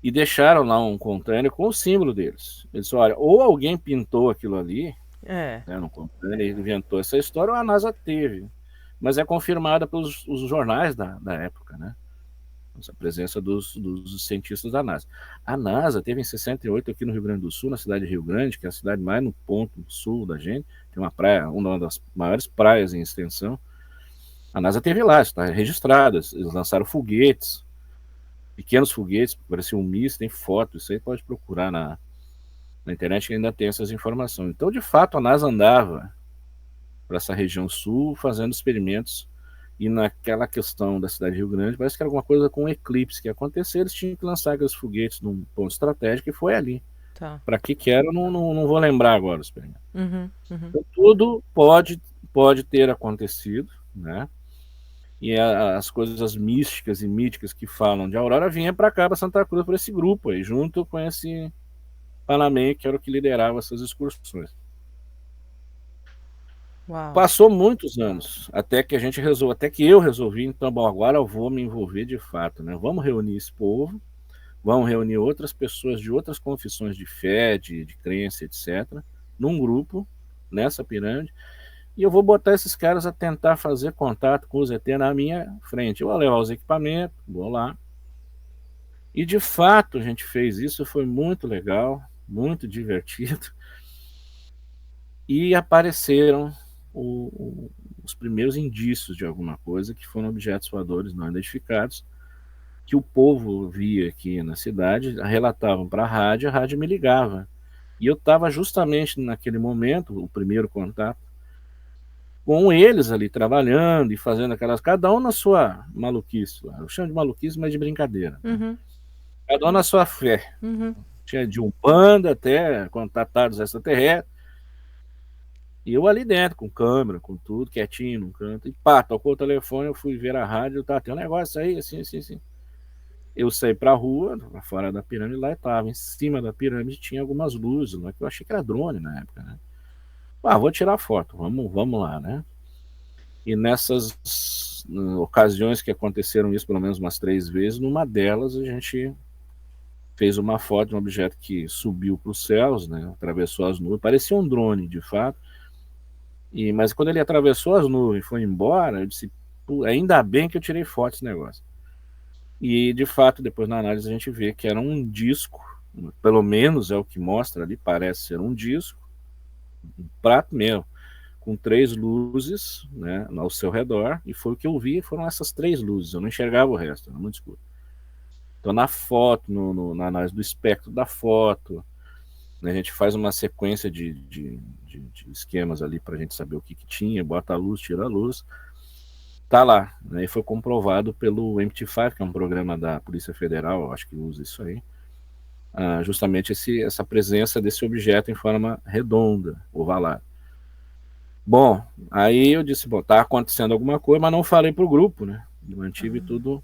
E deixaram lá um container com o símbolo deles. Eles disseram, olha, ou alguém pintou aquilo ali, né, no container, e inventou essa história, ou a NASA teve. Mas é confirmada pelos os jornais da época, né? A presença dos cientistas da NASA. A NASA teve em 68 aqui no Rio Grande do Sul, na cidade de Rio Grande, que é a cidade mais no ponto sul da gente, tem uma praia, uma das maiores praias em extensão. A NASA teve lá, está registrado. Eles lançaram foguetes, pequenos foguetes, parecia um míssil, tem foto, isso aí pode procurar na internet que ainda tem essas informações. Então, de fato, a NASA andava para essa região sul fazendo experimentos. E naquela questão da cidade de Rio Grande, parece que era alguma coisa com um eclipse que ia acontecer, eles tinham que lançar aqueles foguetes num ponto estratégico e foi ali. Tá. Para que era, eu não vou lembrar agora os experimentos. Então, tudo pode ter acontecido, né? E as coisas místicas e míticas que falam de Aurora vinha para cá, para Santa Cruz, por esse grupo aí, junto com esse Panamê, que era o que liderava essas excursões. Uau. Passou muitos anos, até que eu resolvi, então, bom, agora eu vou me envolver de fato, né? Vamos reunir esse povo, vamos reunir outras pessoas de outras confissões de fé, de crença, etc., num grupo, nessa pirâmide, e eu vou botar esses caras a tentar fazer contato com os ET na minha frente. Eu vou levar os equipamentos, vou lá. E de fato a gente fez isso, foi muito legal, muito divertido. E apareceram os primeiros indícios de alguma coisa, que foram objetos voadores não identificados, que o povo via aqui na cidade, relatavam para a rádio me ligava. E eu estava justamente naquele momento, o primeiro contato, com eles ali trabalhando e fazendo aquelas, cada um na sua maluquice. Eu chamo de maluquice, mas de brincadeira. Né? Cada um na sua fé. Tinha de Umbanda até contatados extraterrestres. E eu ali dentro, com câmera, com tudo, quietinho num canto. E pá, tocou o telefone, eu fui ver a rádio, tá, tem um negócio aí, assim, assim, assim. Eu saí pra rua, fora da pirâmide, lá estava. Em cima da pirâmide tinha algumas luzes, né, que eu achei que era drone na época, né? Vou tirar foto, vamos lá, né? E nessas ocasiões que aconteceram isso, pelo menos umas 3 vezes, numa delas a gente fez uma foto de um objeto que subiu para os céus, né? Atravessou as nuvens, parecia um drone, de fato. Mas quando ele atravessou as nuvens e foi embora, eu disse, ainda bem que eu tirei foto desse negócio. E, de fato, depois na análise a gente vê que era um disco, pelo menos é o que mostra ali, parece ser um disco, um prato mesmo, com 3 luzes, né, ao seu redor, e foi o que eu vi, foram essas 3 luzes, eu não enxergava o resto, era muito escuro. Então, na foto, na análise do espectro da foto, né, a gente faz uma sequência de esquemas ali para a gente saber o que tinha, bota a luz, tira a luz, tá lá, né, e foi comprovado pelo MT5, que é um programa da Polícia Federal, acho que usa isso aí, justamente essa presença desse objeto em forma redonda, ovalada. Bom, aí eu disse, bom, tá acontecendo alguma coisa, mas não falei pro grupo, né? Eu mantive tudo.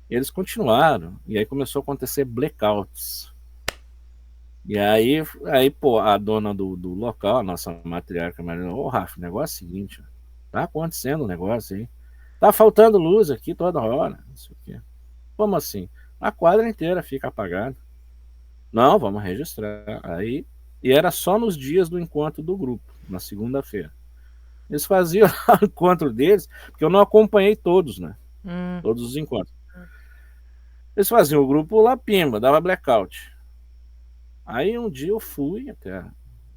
E eles continuaram. E aí começou a acontecer blackouts. E aí pô, a dona do local, a nossa matriarca Marina, ô Rafa, o negócio é o seguinte, tá acontecendo um negócio aí. Tá faltando luz aqui toda hora. Não sei o quê. Como assim? A quadra inteira fica apagada. Não, vamos registrar. Aí, e era só nos dias do encontro do grupo, na segunda-feira. Eles faziam o encontro deles, porque eu não acompanhei todos, né? Hum, Todos os encontros. Eles faziam o grupo lá, pimba, dava blackout. Aí um dia eu fui até,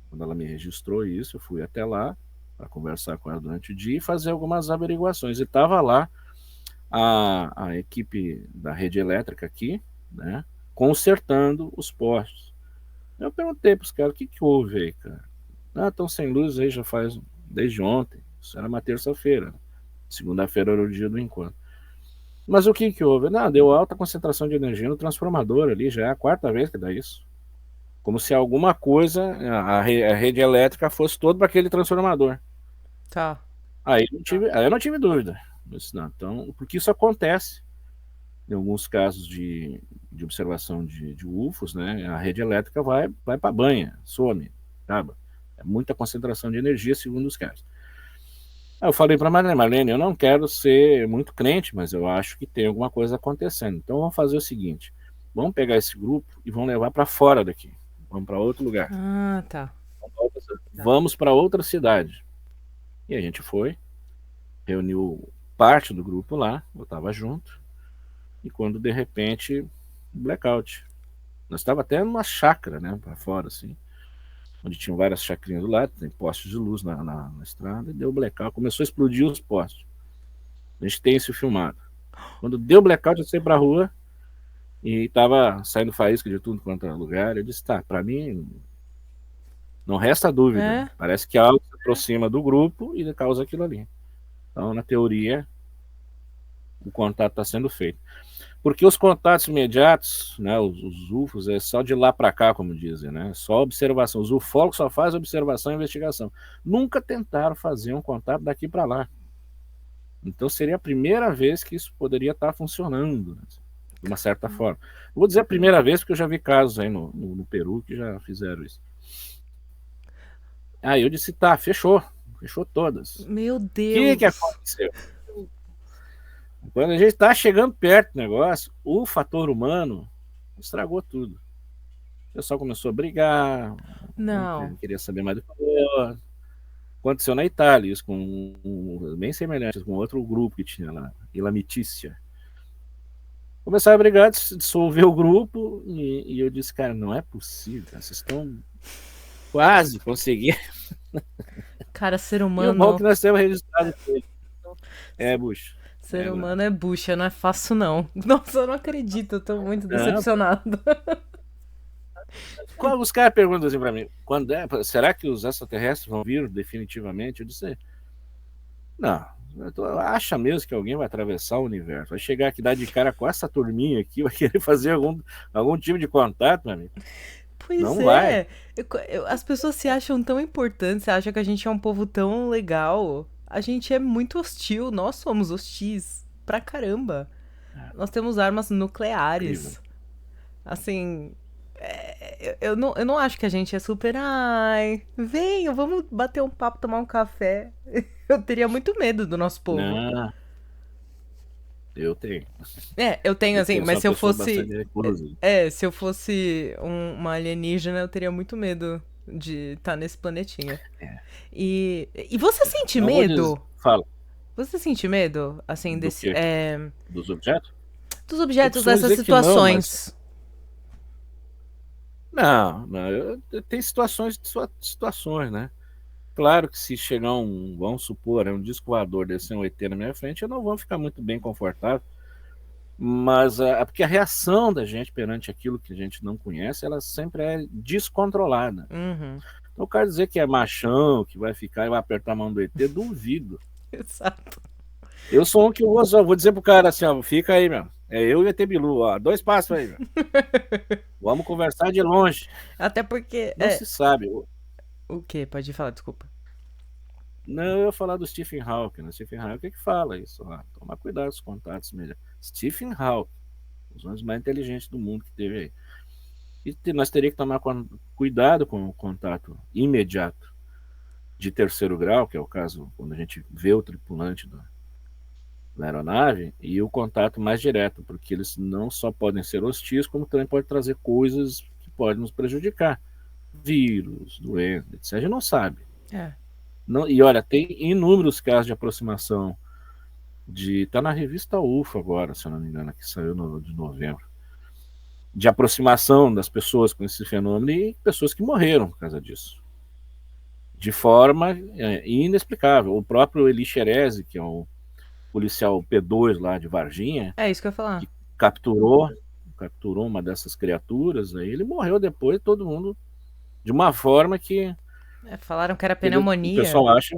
quando ela me registrou isso, eu fui até lá para conversar com ela durante o dia e fazer algumas averiguações. E estava lá a equipe da rede elétrica aqui, né, consertando os postes. Eu perguntei para os caras, o que houve aí, cara? Ah, estão sem luz aí já faz desde ontem. Isso era uma terça-feira. Segunda-feira era o dia do encontro. Mas o que houve? Não, deu alta concentração de energia no transformador ali, já é a quarta vez que dá isso. Como se alguma coisa, a rede elétrica fosse toda para aquele transformador. tá. Aí eu não tive dúvida. Eu disse, não, então, porque isso acontece em alguns casos de observação de UFOs, né? A rede elétrica vai para a banha, some, acaba. É muita concentração de energia, segundo os caras. Aí eu falei para Marlene, eu não quero ser muito crente, mas eu acho que tem alguma coisa acontecendo. Então vamos fazer o seguinte: vamos pegar esse grupo e vamos levar para fora daqui. Vamos para outro lugar. Ah, tá. Vamos para outra cidade. E a gente foi, reuniu parte do grupo lá, eu estava junto, e quando de repente, blackout. Nós estava até numa chácara, né, para fora, assim, onde tinham várias chacrinhas do lado, tem postes de luz na estrada, e deu blackout, começou a explodir os postes. A gente tem isso filmado. Quando deu blackout, eu saí pra rua e tava saindo faísca de tudo quanto é lugar. Eu disse, tá, pra mim não resta dúvida. É? Parece que algo se aproxima do grupo e causa aquilo ali. Então, na teoria, o contato está sendo feito. Porque os contatos imediatos, né, os UFOs, é só de lá para cá, como dizem, né? Só observação. Os ufólogos só fazem observação e investigação. Nunca tentaram fazer um contato daqui para lá. Então seria a primeira vez que isso poderia estar funcionando, né, de uma certa forma. Eu vou dizer a primeira vez porque eu já vi casos aí no Peru que já fizeram isso. Aí eu disse, tá, fechou. Fechou todas. Meu O que Deus. aconteceu? Quando a gente está chegando perto do negócio, o fator humano estragou tudo. O pessoal começou a brigar, Não. queria saber mais do que eu. Aconteceu na Itália, isso bem semelhante com outro grupo que tinha lá, Ilamitícia. Começaram a brigar, dissolver o grupo, e eu disse, cara, não é possível, cara, vocês estão quase conseguindo. Cara, ser E o bom é humano. que nós temos registrado ele. É, Bush. Ser humano é bucha, não é fácil não. Nossa, eu não acredito, eu tô muito decepcionado. Os caras perguntam assim pra mim, será que os extraterrestres vão vir definitivamente? Eu disse, não, acha mesmo que alguém vai atravessar o universo, vai chegar aqui, dar de cara com essa turminha aqui, vai querer fazer algum tipo de contato, meu amigo? Pois Não vai. é. As pessoas se acham tão importantes, acham que a gente é um povo tão legal. A gente é muito hostil, nós somos hostis pra caramba. Nós temos armas Incrível. nucleares. Assim, eu não acho que a gente é super. Ai, venham, vamos bater um papo, tomar um café. Eu teria muito medo do nosso povo. Não, eu tenho. Eu tenho Eu assim, tenho, sou mas uma se eu pessoa fosse. bastante reclusa. Se eu fosse uma alienígena, eu teria muito medo de estar nesse planetinha. É. E você sente Não vou dizer. medo? Fala. Você sente medo, assim, Do desse. quê? Dos objetos? Dos Eu objetos, costumo dessas dizer que não, mas. situações? Não, tem situações, né? Claro que se chegar vamos supor, um disco voador descer um ET na minha frente, eu não vou ficar muito bem confortável. Mas porque a reação da gente perante aquilo que a gente não conhece, ela sempre é descontrolada. Uhum. Então, o cara dizer que é machão, que vai ficar e vai apertar a mão do ET, duvido. Exato. Eu sou um que vou dizer pro cara assim, ó, fica aí, meu. É eu e o ET Bilu, ó, 2 passos aí, meu. Vamos conversar de longe. Até porque. Não se sabe. O quê? Pode falar, desculpa. Não, eu ia falar do Stephen Hawking. Né? Stephen Hawking é que fala isso lá. Toma cuidado com os contatos melhor. Stephen Hawking, os homens mais inteligentes do mundo que teve aí. E nós teríamos que tomar cuidado com o contato imediato de terceiro grau, que é o caso quando a gente vê o tripulante da aeronave, e o contato mais direto, porque eles não só podem ser hostis, como também podem trazer coisas que podem nos prejudicar. Vírus, doenças, etc. A gente não sabe. É. Não, e olha, tem inúmeros casos de aproximação tá na revista UFO agora, se eu não me engano, que saiu de novembro, de aproximação das pessoas com esse fenômeno e pessoas que morreram por causa disso. De forma inexplicável. O próprio Eli Xerezi, que é um policial P2 lá de Varginha, É isso que eu ia que falar. capturou uma dessas criaturas, aí ele morreu depois, todo mundo, de uma forma que Falaram que era o pneumonia. pessoal acha.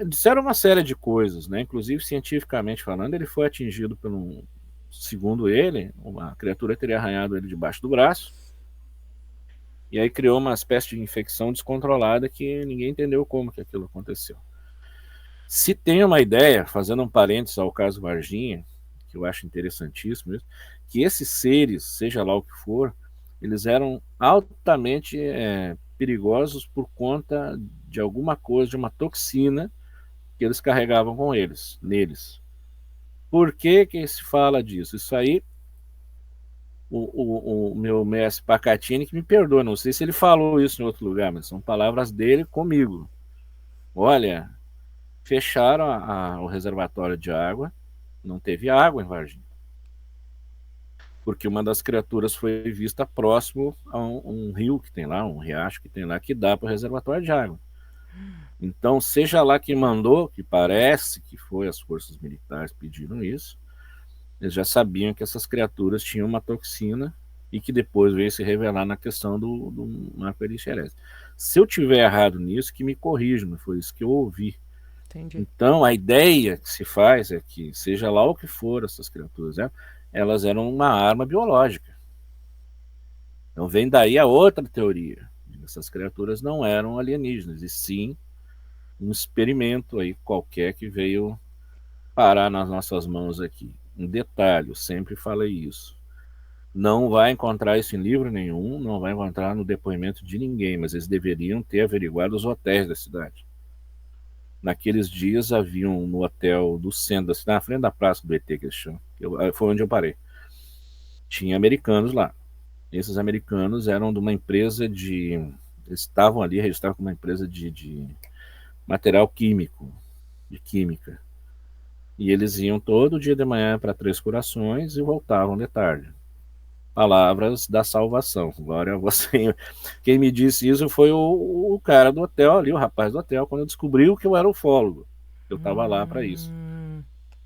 Disseram uma série de coisas, né? Inclusive cientificamente falando, ele foi atingido segundo ele, uma criatura teria arranhado ele debaixo do braço, e aí criou uma espécie de infecção descontrolada que ninguém entendeu como que aquilo aconteceu. Se tem uma ideia, fazendo um parênteses ao caso Varginha, que eu acho interessantíssimo isso, que esses seres, seja lá o que for, eles eram altamente perigosos por conta de alguma coisa, de uma toxina que eles carregavam com neles. Por que se fala disso? Isso aí, o meu mestre Pacatini, que me perdoa, não sei se ele falou isso em outro lugar, mas são palavras dele comigo. Olha, fecharam o reservatório de água, não teve água em Varginha, porque uma das criaturas foi vista próximo a um rio que tem lá, um riacho que tem lá, que dá para o reservatório de água. Então, seja lá quem mandou, que parece que foi as forças militares pediram isso, eles já sabiam que essas criaturas tinham uma toxina e que depois veio se revelar na questão do Marco Eri Xerez. Se eu tiver errado nisso, que me corrijam, foi isso que eu ouvi. Entendi. Então, a ideia que se faz é que, seja lá o que for essas criaturas, elas eram uma arma biológica. Então, vem daí a outra teoria. Essas criaturas não eram alienígenas, e sim um experimento aí qualquer que veio parar nas nossas mãos aqui. Um detalhe, eu sempre falei isso. Não vai encontrar isso em livro nenhum, não vai encontrar no depoimento de ninguém, mas eles deveriam ter averiguado os hotéis da cidade. Naqueles dias haviam no hotel do centro da cidade, na frente da praça do ET, que eles chamam, foi onde eu parei. Tinha americanos lá. Esses americanos eram de uma empresa de. Eles estavam ali registrados como uma empresa de material químico, de química. E eles iam todo dia de manhã para Três Corações e voltavam de tarde. Palavras da salvação. Glória a você. Quem me disse isso foi o cara do hotel ali, o rapaz do hotel, quando descobriu que eu era ufólogo. Eu estava lá para isso. Hum...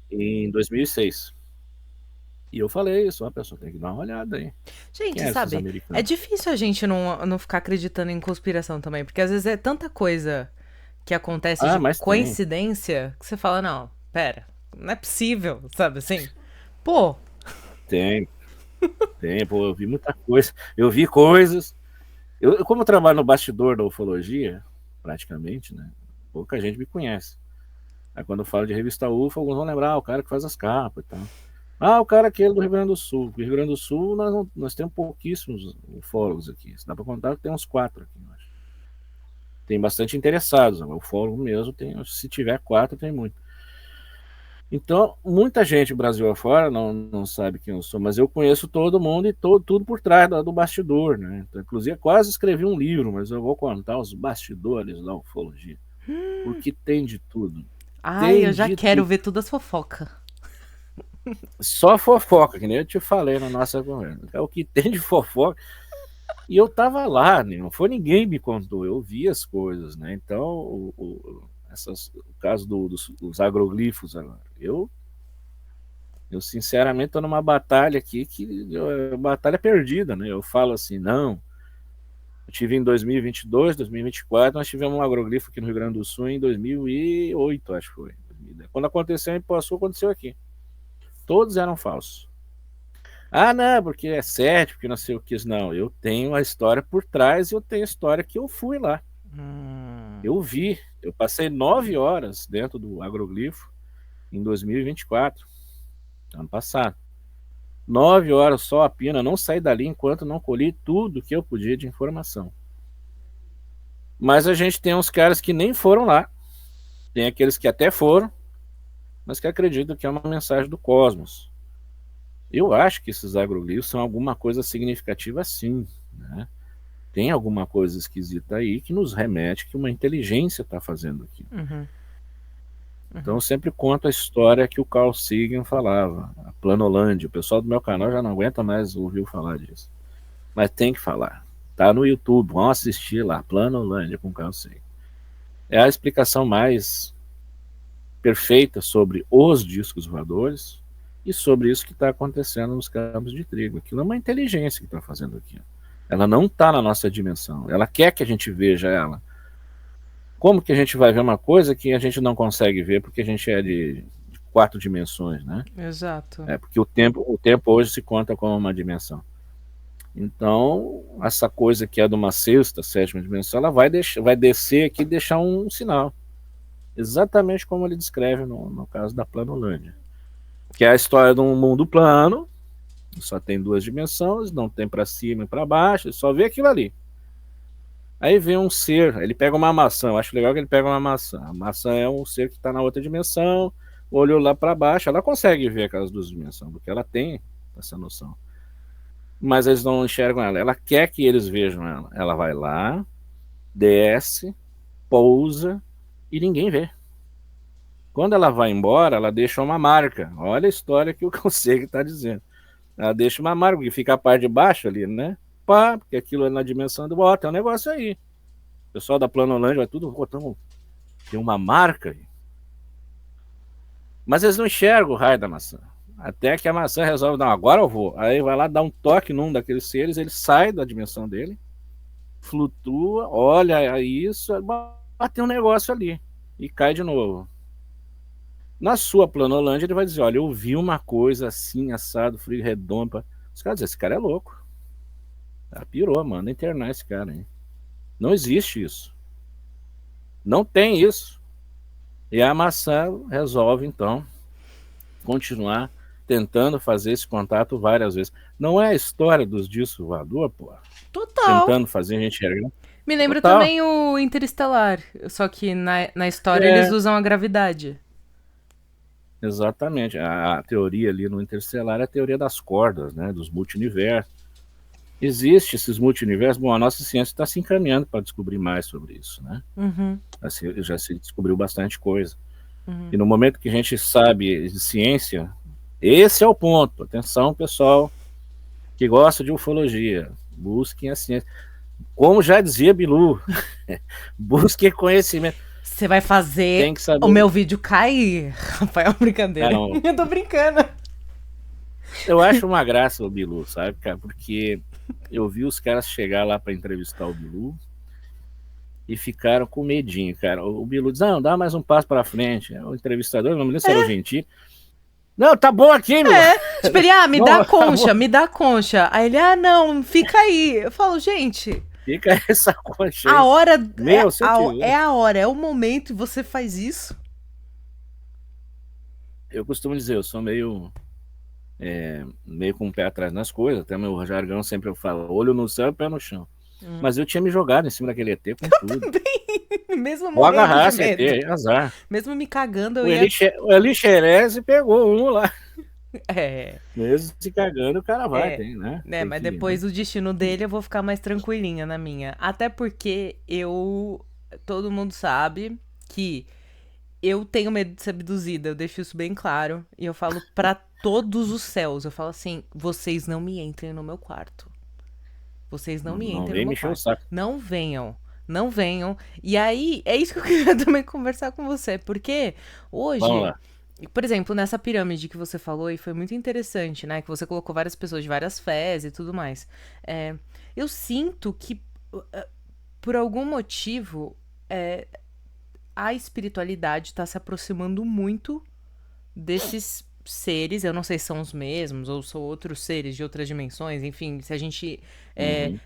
Em 2006. E eu falei isso, a pessoa tem que dar uma olhada aí. Quem Gente, eram esses sabe, é americanos? difícil a gente não ficar acreditando em conspiração também, porque às vezes é tanta coisa que acontece Ah, de mas tem. coincidência que você fala, não, pera, não é possível, sabe assim? Pô, Tem, tem. Pô, eu vi muita coisa. Eu vi coisas. Como eu trabalho no bastidor da ufologia, praticamente, né? Pouca gente me conhece. Aí quando eu falo de revista UFO, alguns vão lembrar, o cara que faz as capas e tal. Ah, o cara aquele do Rio Grande do Sul. No Rio Grande do Sul nós temos pouquíssimos ufólogos aqui. Se dá para contar que tem uns 4 aqui, eu acho. Tem bastante interessados. O ufólogo mesmo tem, se tiver 4, tem muito. Então, muita gente Brasil afora não sabe quem eu sou, mas eu conheço todo mundo e tudo por trás do bastidor, né? Então, inclusive, quase escrevi um livro, mas eu vou contar os bastidores da ufologia. Porque tem de tudo. ai, eu Tem já de quero tudo. ver todas as fofocas. Só fofoca, que nem eu te falei na nossa conversa. É o que tem de fofoca. E eu tava lá, né? Não foi ninguém me contou, eu vi as coisas, né? Então, o caso dos agroglifos agora. Eu sinceramente estou numa batalha aqui batalha perdida, né? Eu falo assim, não. Eu tive em 2022, 2024, nós tivemos um agroglifo aqui no Rio Grande do Sul em 2008, acho que foi. Quando aconteceu em Poçu, aconteceu aqui. Todos eram falsos. Ah, não, porque é certo, porque não sei o que. Não, eu tenho a história por trás e eu tenho a história que eu fui lá. Eu passei 9 horas dentro do agroglifo em 2024, ano passado. 9 horas só a pina, não saí dali enquanto não colhi tudo que eu podia de informação. Mas a gente tem uns caras que nem foram lá, tem aqueles que até foram, mas que acreditam que é uma mensagem do cosmos. Eu acho que esses agroglifos são alguma coisa significativa sim, né? Tem alguma coisa esquisita aí que nos remete que uma inteligência está fazendo aqui. Uhum. Então eu sempre conto a história que o Carl Sagan falava, a Planolândia. O pessoal do meu canal já não aguenta mais ouvir falar disso. Mas tem que falar. Tá no YouTube, vão assistir lá, Planolândia com o Carl Sagan. É a explicação mais perfeita sobre os discos voadores e sobre isso que está acontecendo nos campos de trigo. Aquilo é uma inteligência que está fazendo aqui. Ela não está na nossa dimensão. Ela quer que a gente veja ela. Como que a gente vai ver uma coisa que a gente não consegue ver porque a gente é de 4 dimensões, né? Exato. Porque o tempo hoje se conta como uma dimensão. Então, essa coisa que é de uma sexta, sétima dimensão, ela vai descer aqui e deixar um sinal. Exatamente como ele descreve no caso da Planolândia. Que é a história de um mundo plano, só tem 2 dimensões, não tem para cima e para baixo, só vê aquilo ali. Aí vem um ser, ele pega uma maçã, eu acho legal que ele pega uma maçã. A maçã é um ser que está na outra dimensão, olhou lá para baixo, ela consegue ver aquelas 2 dimensões, porque ela tem essa noção. Mas eles não enxergam ela, ela quer que eles vejam ela. Ela vai lá, desce, pousa e ninguém vê. Quando ela vai embora, ela deixa uma marca. Olha a história que o Consegue está dizendo. Ela deixa uma marca, que fica a parte de baixo ali, né? Pá, porque aquilo é na dimensão do bota, é um negócio aí. O pessoal da Planolândia vai tudo botando. Tem uma marca aí. Mas eles não enxergam o raio da maçã. Até que a maçã resolve, não, agora eu vou. Aí vai lá dar um toque num daqueles seres, ele sai da dimensão dele, flutua, olha isso, tem um negócio ali. E cai de novo. Na sua Planolândia, ele vai dizer, olha, eu vi uma coisa assim, assado, frio, redondo. Os caras dizem, esse cara é louco. Pirou, manda internar esse cara aí. Não existe isso. Não tem isso. E a maçã resolve, então, continuar tentando fazer esse contato várias vezes. Não é a história dos discos voador, pô. Total. Tentando fazer a gente enxergar. Me lembra Total. também o Interestelar, só que na história É, eles usam a gravidade. exatamente. A teoria ali no Interestelar é a teoria das cordas, né? Dos multiversos. Existem esses multiversos. Bom, a nossa ciência está se encaminhando para descobrir mais sobre isso, né? Uhum. Assim, já se descobriu bastante coisa. Uhum. E no momento que a gente sabe de ciência, esse é o ponto. Atenção, pessoal que gosta de ufologia. Busquem a ciência. Como já dizia Bilu, busquem conhecimento. Você vai fazer Tem que saber. o meu vídeo cair. Rafael, brincadeira. Não. Eu tô brincando. Eu acho uma graça o Bilu, sabe, cara? Porque eu vi os caras chegar lá para entrevistar o Bilu e ficaram com medinho, cara. O Bilu diz, não, dá mais um passo para frente. O entrevistador, não me lembro se era o Gentil. Não, tá bom aqui, meu. Tipo, ele, me dá a concha, me dá a concha. Aí ele, não, fica aí. Eu falo, gente... Fica essa concha aí. A hora é a hora, é o momento e você faz isso? Eu costumo dizer, eu sou meio com o pé atrás nas coisas, até meu jargão sempre eu falo, olho no céu e pé no chão. Mas eu tinha me jogado em cima daquele ET com tudo. Mesmo Vou morrendo agarrar de esse ET, medo. azar. Mesmo me cagando, eu O Eli Xerez pegou um lá. É. Mesmo se cagando, o cara vai, tem, né? Tem Mas que, depois né? do destino dele, eu vou ficar mais tranquilinha na minha. Até porque todo mundo sabe que eu tenho medo de ser abduzida, eu deixo isso bem claro. E eu falo pra todos os céus, eu falo assim, vocês não me entrem no meu quarto. Vocês não me entrem no meu quarto. O saco. Não venham. Não venham. E aí, é isso que eu queria também conversar com você. Porque hoje... Vamos lá. Por exemplo, nessa pirâmide que você falou, e foi muito interessante, né? Que você colocou várias pessoas de várias fés e tudo mais. Eu sinto que, por algum motivo, a espiritualidade está se aproximando muito desses seres, eu não sei se são os mesmos ou são outros seres de outras dimensões, enfim, se a gente Uhum.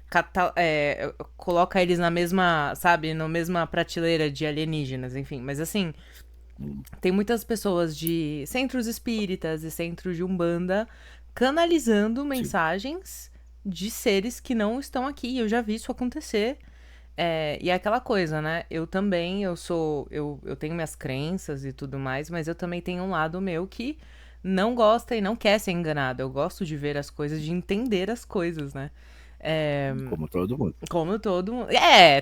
coloca eles na mesma, sabe, na mesma prateleira de alienígenas, enfim, mas assim, Uhum. tem muitas pessoas de centros espíritas e centros de umbanda canalizando Sim. mensagens de seres que não estão aqui. Eu já vi isso acontecer. E é aquela coisa, né? Eu também, eu tenho minhas crenças e tudo mais, mas eu também tenho um lado meu que não gosta e não quer ser enganado. Eu gosto de ver as coisas, de entender as coisas, né? É, Como todo mundo. como todo mundo.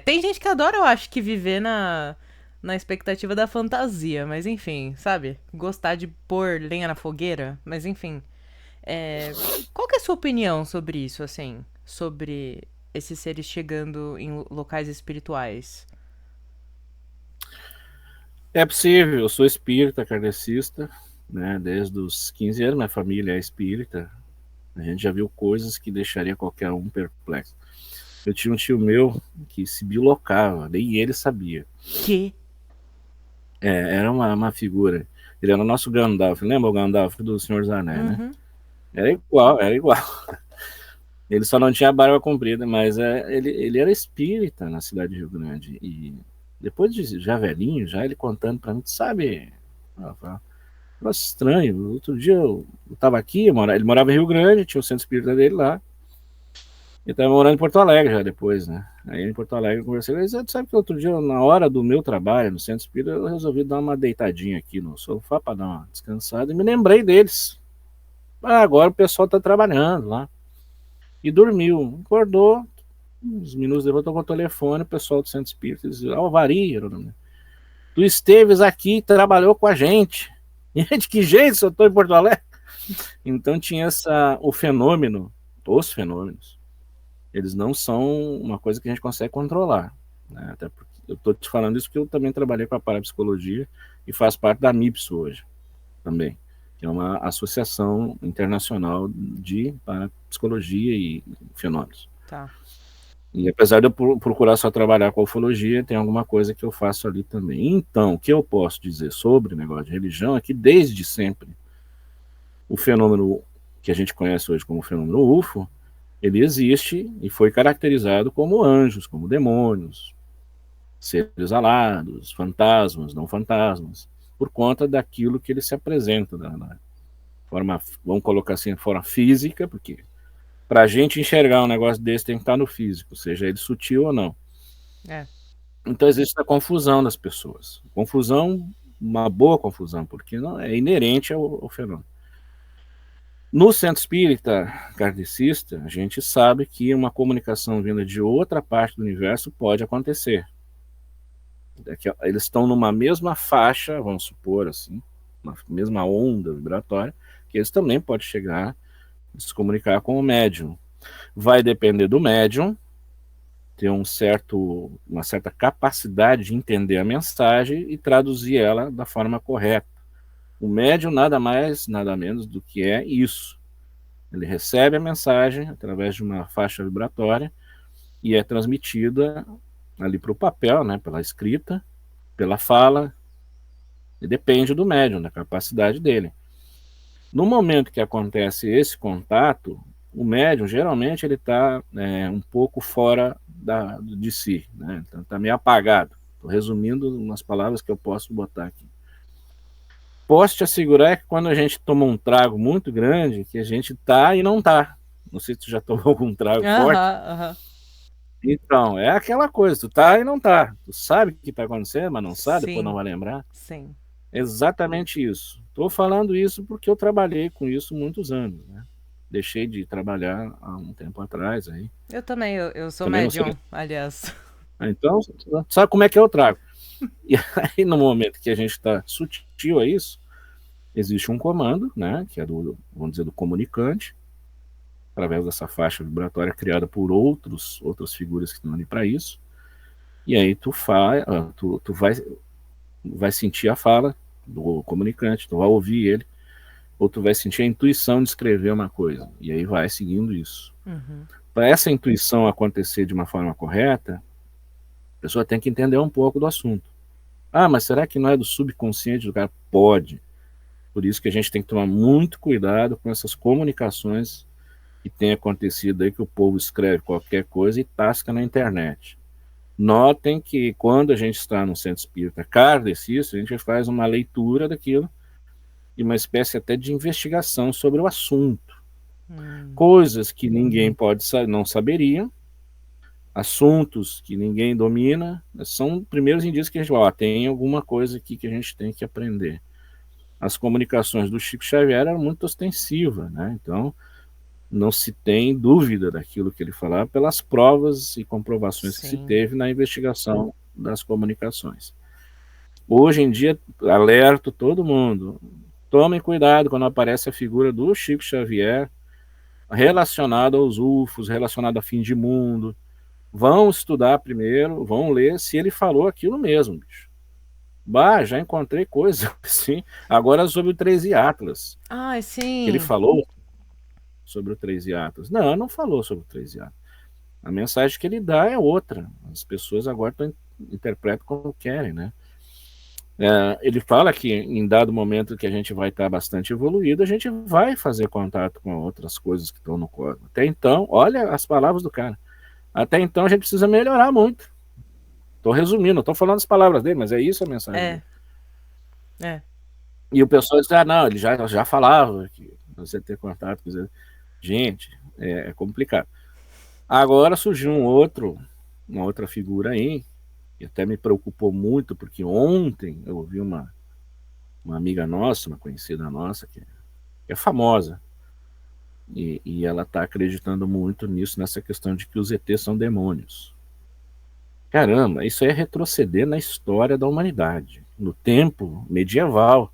Tem gente que adora, eu acho, que viver na expectativa da fantasia, mas enfim, sabe? Gostar de pôr lenha na fogueira, mas enfim. É, qual que é a sua opinião sobre isso, assim? Sobre esses seres chegando em locais espirituais? É possível, eu sou espírita, kardecista, né? Desde os 15 anos, minha família é espírita. A gente já viu coisas que deixaria qualquer um perplexo. Eu tinha um tio meu que se bilocava, nem ele sabia. Que? Era uma figura. Ele era o nosso Gandalf, lembra o Gandalf do Senhor dos Anéis, né? Uhum. Era igual, era igual. Ele só não tinha a barba comprida, mas ele era espírita na cidade de Rio Grande. E depois de já velhinho, já ele contando pra mim, sabe? Nossa, estranho. Outro dia eu tava aqui, ele morava em Rio Grande, tinha o centro espírita dele lá. E tava morando em Porto Alegre já depois, né? Aí em Porto Alegre eu conversei com ele. Você sabe que outro dia, na hora do meu trabalho no centro espírita, eu resolvi dar uma deitadinha aqui no sofá pra dar uma descansada e me lembrei deles. Ah, agora o pessoal tá trabalhando lá. E dormiu. Acordou, uns minutos depois tocou o telefone, o pessoal do centro espírita disse, Alvari, era o nome. Tu esteves aqui, trabalhou com a gente. E de que jeito, se eu tô em Porto Alegre? Então tinha o fenômeno, os fenômenos, eles não são uma coisa que a gente consegue controlar, né? Até porque eu estou te falando isso porque eu também trabalhei com a parapsicologia e faço parte da MIPS hoje também, que é uma associação internacional de parapsicologia e fenômenos. Tá. E apesar de eu procurar só trabalhar com a ufologia, tem alguma coisa que eu faço ali também. Então, o que eu posso dizer sobre o negócio de religião é que desde sempre o fenômeno que a gente conhece hoje como fenômeno UFO, ele existe e foi caracterizado como anjos, como demônios, seres alados, fantasmas, não fantasmas, por conta daquilo que ele se apresenta na forma, vamos colocar assim, forma física, porque para a gente enxergar um negócio desse tem que estar no físico, seja ele sutil ou não. É. Então existe a confusão das pessoas. Confusão, uma boa confusão, porque não é inerente ao fenômeno. No centro espírita kardecista, a gente sabe que uma comunicação vinda de outra parte do universo pode acontecer. Eles estão numa mesma faixa, vamos supor assim, uma mesma onda vibratória, que eles também podem chegar a se comunicar com o médium. Vai depender do médium ter uma certa capacidade de entender a mensagem e traduzir ela da forma correta. O médium nada mais, nada menos do que é isso. Ele recebe a mensagem através de uma faixa vibratória e é transmitida ali para o papel, né, pela escrita, pela fala, e depende do médium, da capacidade dele. No momento que acontece esse contato, o médium geralmente ele está um pouco fora de si, né? Está meio apagado. Estou resumindo umas palavras que eu posso botar aqui. Posso te assegurar que quando a gente toma um trago muito grande, que a gente tá e não tá. Não sei se tu já tomou algum trago forte. Aham, aham. Então, é aquela coisa, tu tá e não tá. Tu sabe o que tá acontecendo, mas não sabe, depois não Sim, vai lembrar. sim. Exatamente isso. Estou falando isso porque eu trabalhei com isso muitos anos, né? Deixei de trabalhar há um tempo atrás aí. Eu também, eu sou Também não sei. médium, aliás. Então, sabe como é que eu trago? E aí, no momento que a gente está sutil a isso, existe um comando, né? Que é vamos dizer, do comunicante, através dessa faixa vibratória criada por outras figuras que estão ali para isso. E aí tu vai sentir a fala do comunicante, tu vai ouvir ele, ou tu vai sentir a intuição de escrever uma coisa. E aí vai seguindo isso. Uhum. Para essa intuição acontecer de uma forma correta, a pessoa tem que entender um pouco do assunto. Ah, mas será que não é do subconsciente do cara? Pode. Por isso que a gente tem que tomar muito cuidado com essas comunicações que tem acontecido aí, que o povo escreve qualquer coisa e tasca na internet. Notem que quando a gente está no centro espírita kardecista, a gente faz uma leitura daquilo e uma espécie até de investigação sobre o assunto. Coisas que ninguém não saberia, assuntos que ninguém domina, são primeiros indícios que a gente fala, tem alguma coisa aqui que a gente tem que aprender. As comunicações do Chico Xavier eram muito ostensivas, né? Então, não se tem dúvida daquilo que ele falava pelas provas e comprovações que se teve na investigação das comunicações. Hoje em dia, alerto todo mundo, tomem cuidado quando aparece a figura do Chico Xavier relacionada aos UFOs, relacionada a fim de mundo. Vão estudar primeiro, vão ler se ele falou aquilo mesmo, bicho. Bah, já encontrei coisa assim. Agora sobre o 13 Atlas. Ah, sim. Ele falou sobre o 13 Atlas. Não falou sobre o 13 Atlas. A mensagem que ele dá é outra. As pessoas agora interpretam como querem, né? Ele fala que em dado momento que a gente vai estar bastante evoluído, a gente vai fazer contato com outras coisas que estão no cosmos. Até então, olha as palavras do cara. Até então a gente precisa melhorar muito. Estou resumindo, estou falando as palavras dele, mas é isso a mensagem dele. E o pessoal diz, não, ele já falava que você ter contato com ele. Gente, é complicado. Agora surgiu uma outra figura aí, que até me preocupou muito, porque ontem eu ouvi uma amiga nossa, uma conhecida nossa, que é famosa, e ela está acreditando muito nisso, nessa questão de que os ETs são demônios. Caramba, isso é retroceder na história da humanidade, no tempo medieval,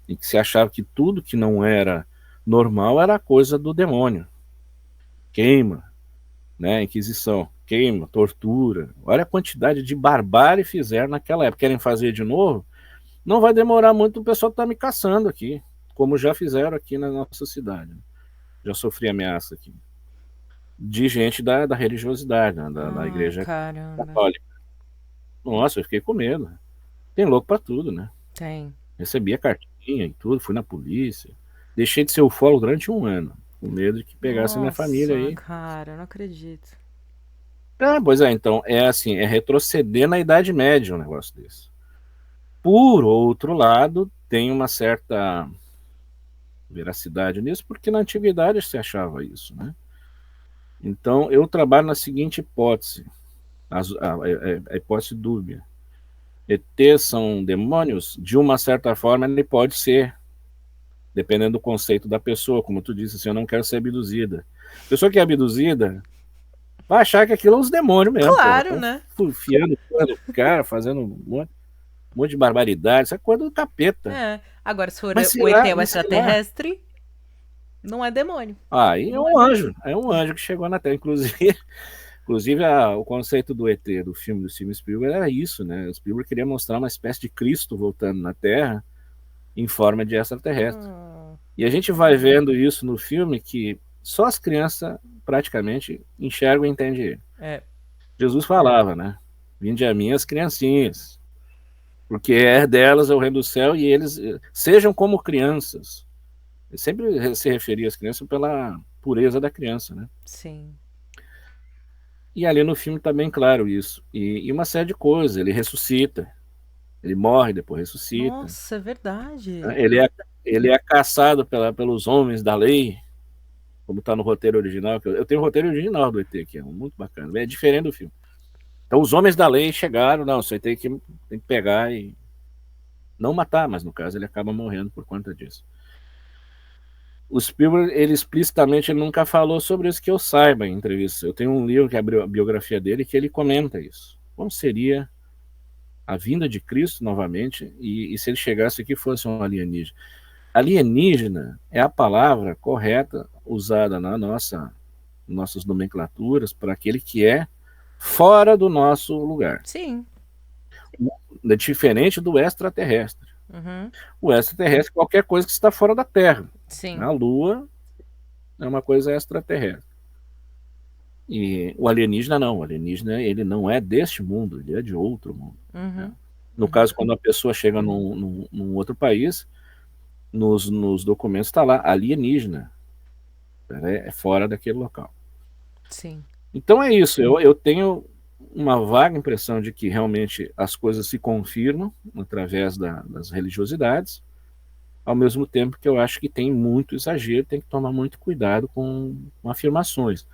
em que se achava que tudo que não era normal era coisa do demônio. Queima, né? Inquisição, queima, tortura. Olha a quantidade de barbárie fizeram naquela época. Querem fazer de novo? Não vai demorar muito, o pessoal está me caçando aqui, como já fizeram aqui na nossa cidade. Já sofri ameaça aqui. De gente da religiosidade, né? da igreja católica. Nossa, eu fiquei com medo. Tem louco pra tudo, né? Tem. Recebi a cartinha e tudo, fui na polícia. Deixei de ser ufólogo durante 1 ano, com medo de que pegasse a minha família aí. Cara, eu não acredito. Pois é, então, é assim, é retroceder na Idade Média um negócio desse. Por outro lado, tem uma certa veracidade nisso, porque na antiguidade se achava isso, né? Então, eu trabalho na seguinte hipótese, a hipótese dúbia. ETs são demônios? De uma certa forma, ele pode ser, dependendo do conceito da pessoa, como tu disse, assim, eu não quero ser abduzida. A pessoa que é abduzida vai achar que aquilo é uns demônios mesmo. Claro, né? Fiando o cara, fazendo um monte de barbaridade, isso é coisa do capeta. Agora, se for o ET é o extraterrestre, não é demônio. Aí é um anjo que chegou na Terra, inclusive o conceito do ET, do filme Spielberg, era isso, né? O Spielberg queria mostrar uma espécie de Cristo voltando na Terra em forma de extraterrestre. E a gente vai vendo isso no filme, que só as crianças praticamente enxergam e entendem ele. Jesus falava, né? Vinde a mim as criancinhas, porque é delas é o reino do céu e eles sejam como crianças. Ele sempre se referia às crianças pela pureza da criança, né? Sim. E ali no filme está bem claro isso. E uma série de coisas. Ele ressuscita. Ele morre, depois ressuscita. Nossa, é verdade. Ele é caçado pelos homens da lei, como está no roteiro original. Eu tenho o roteiro original do ET, que é muito bacana. É diferente do filme. Então os homens da lei chegaram, não, você tem que pegar e não matar, mas no caso ele acaba morrendo por conta disso. O Spielberg, ele explicitamente nunca falou sobre isso que eu saiba em entrevista. Eu tenho um livro que é a biografia dele que ele comenta isso. Como seria a vinda de Cristo novamente e se ele chegasse aqui fosse um alienígena? Alienígena é a palavra correta usada na nossas nomenclaturas para aquele que é fora do nosso lugar. Sim. É diferente do extraterrestre. O extraterrestre é qualquer coisa que está fora da Terra. Sim. A Lua é uma coisa extraterrestre. E o alienígena não. O alienígena, ele não é deste mundo, ele é de outro mundo. Né? No caso, quando a pessoa chega num outro país, nos documentos está lá, alienígena, né? É fora daquele local. Sim. Então é isso, eu tenho uma vaga impressão de que realmente as coisas se confirmam através das religiosidades, ao mesmo tempo que eu acho que tem muito exagero, tem que tomar muito cuidado com afirmações.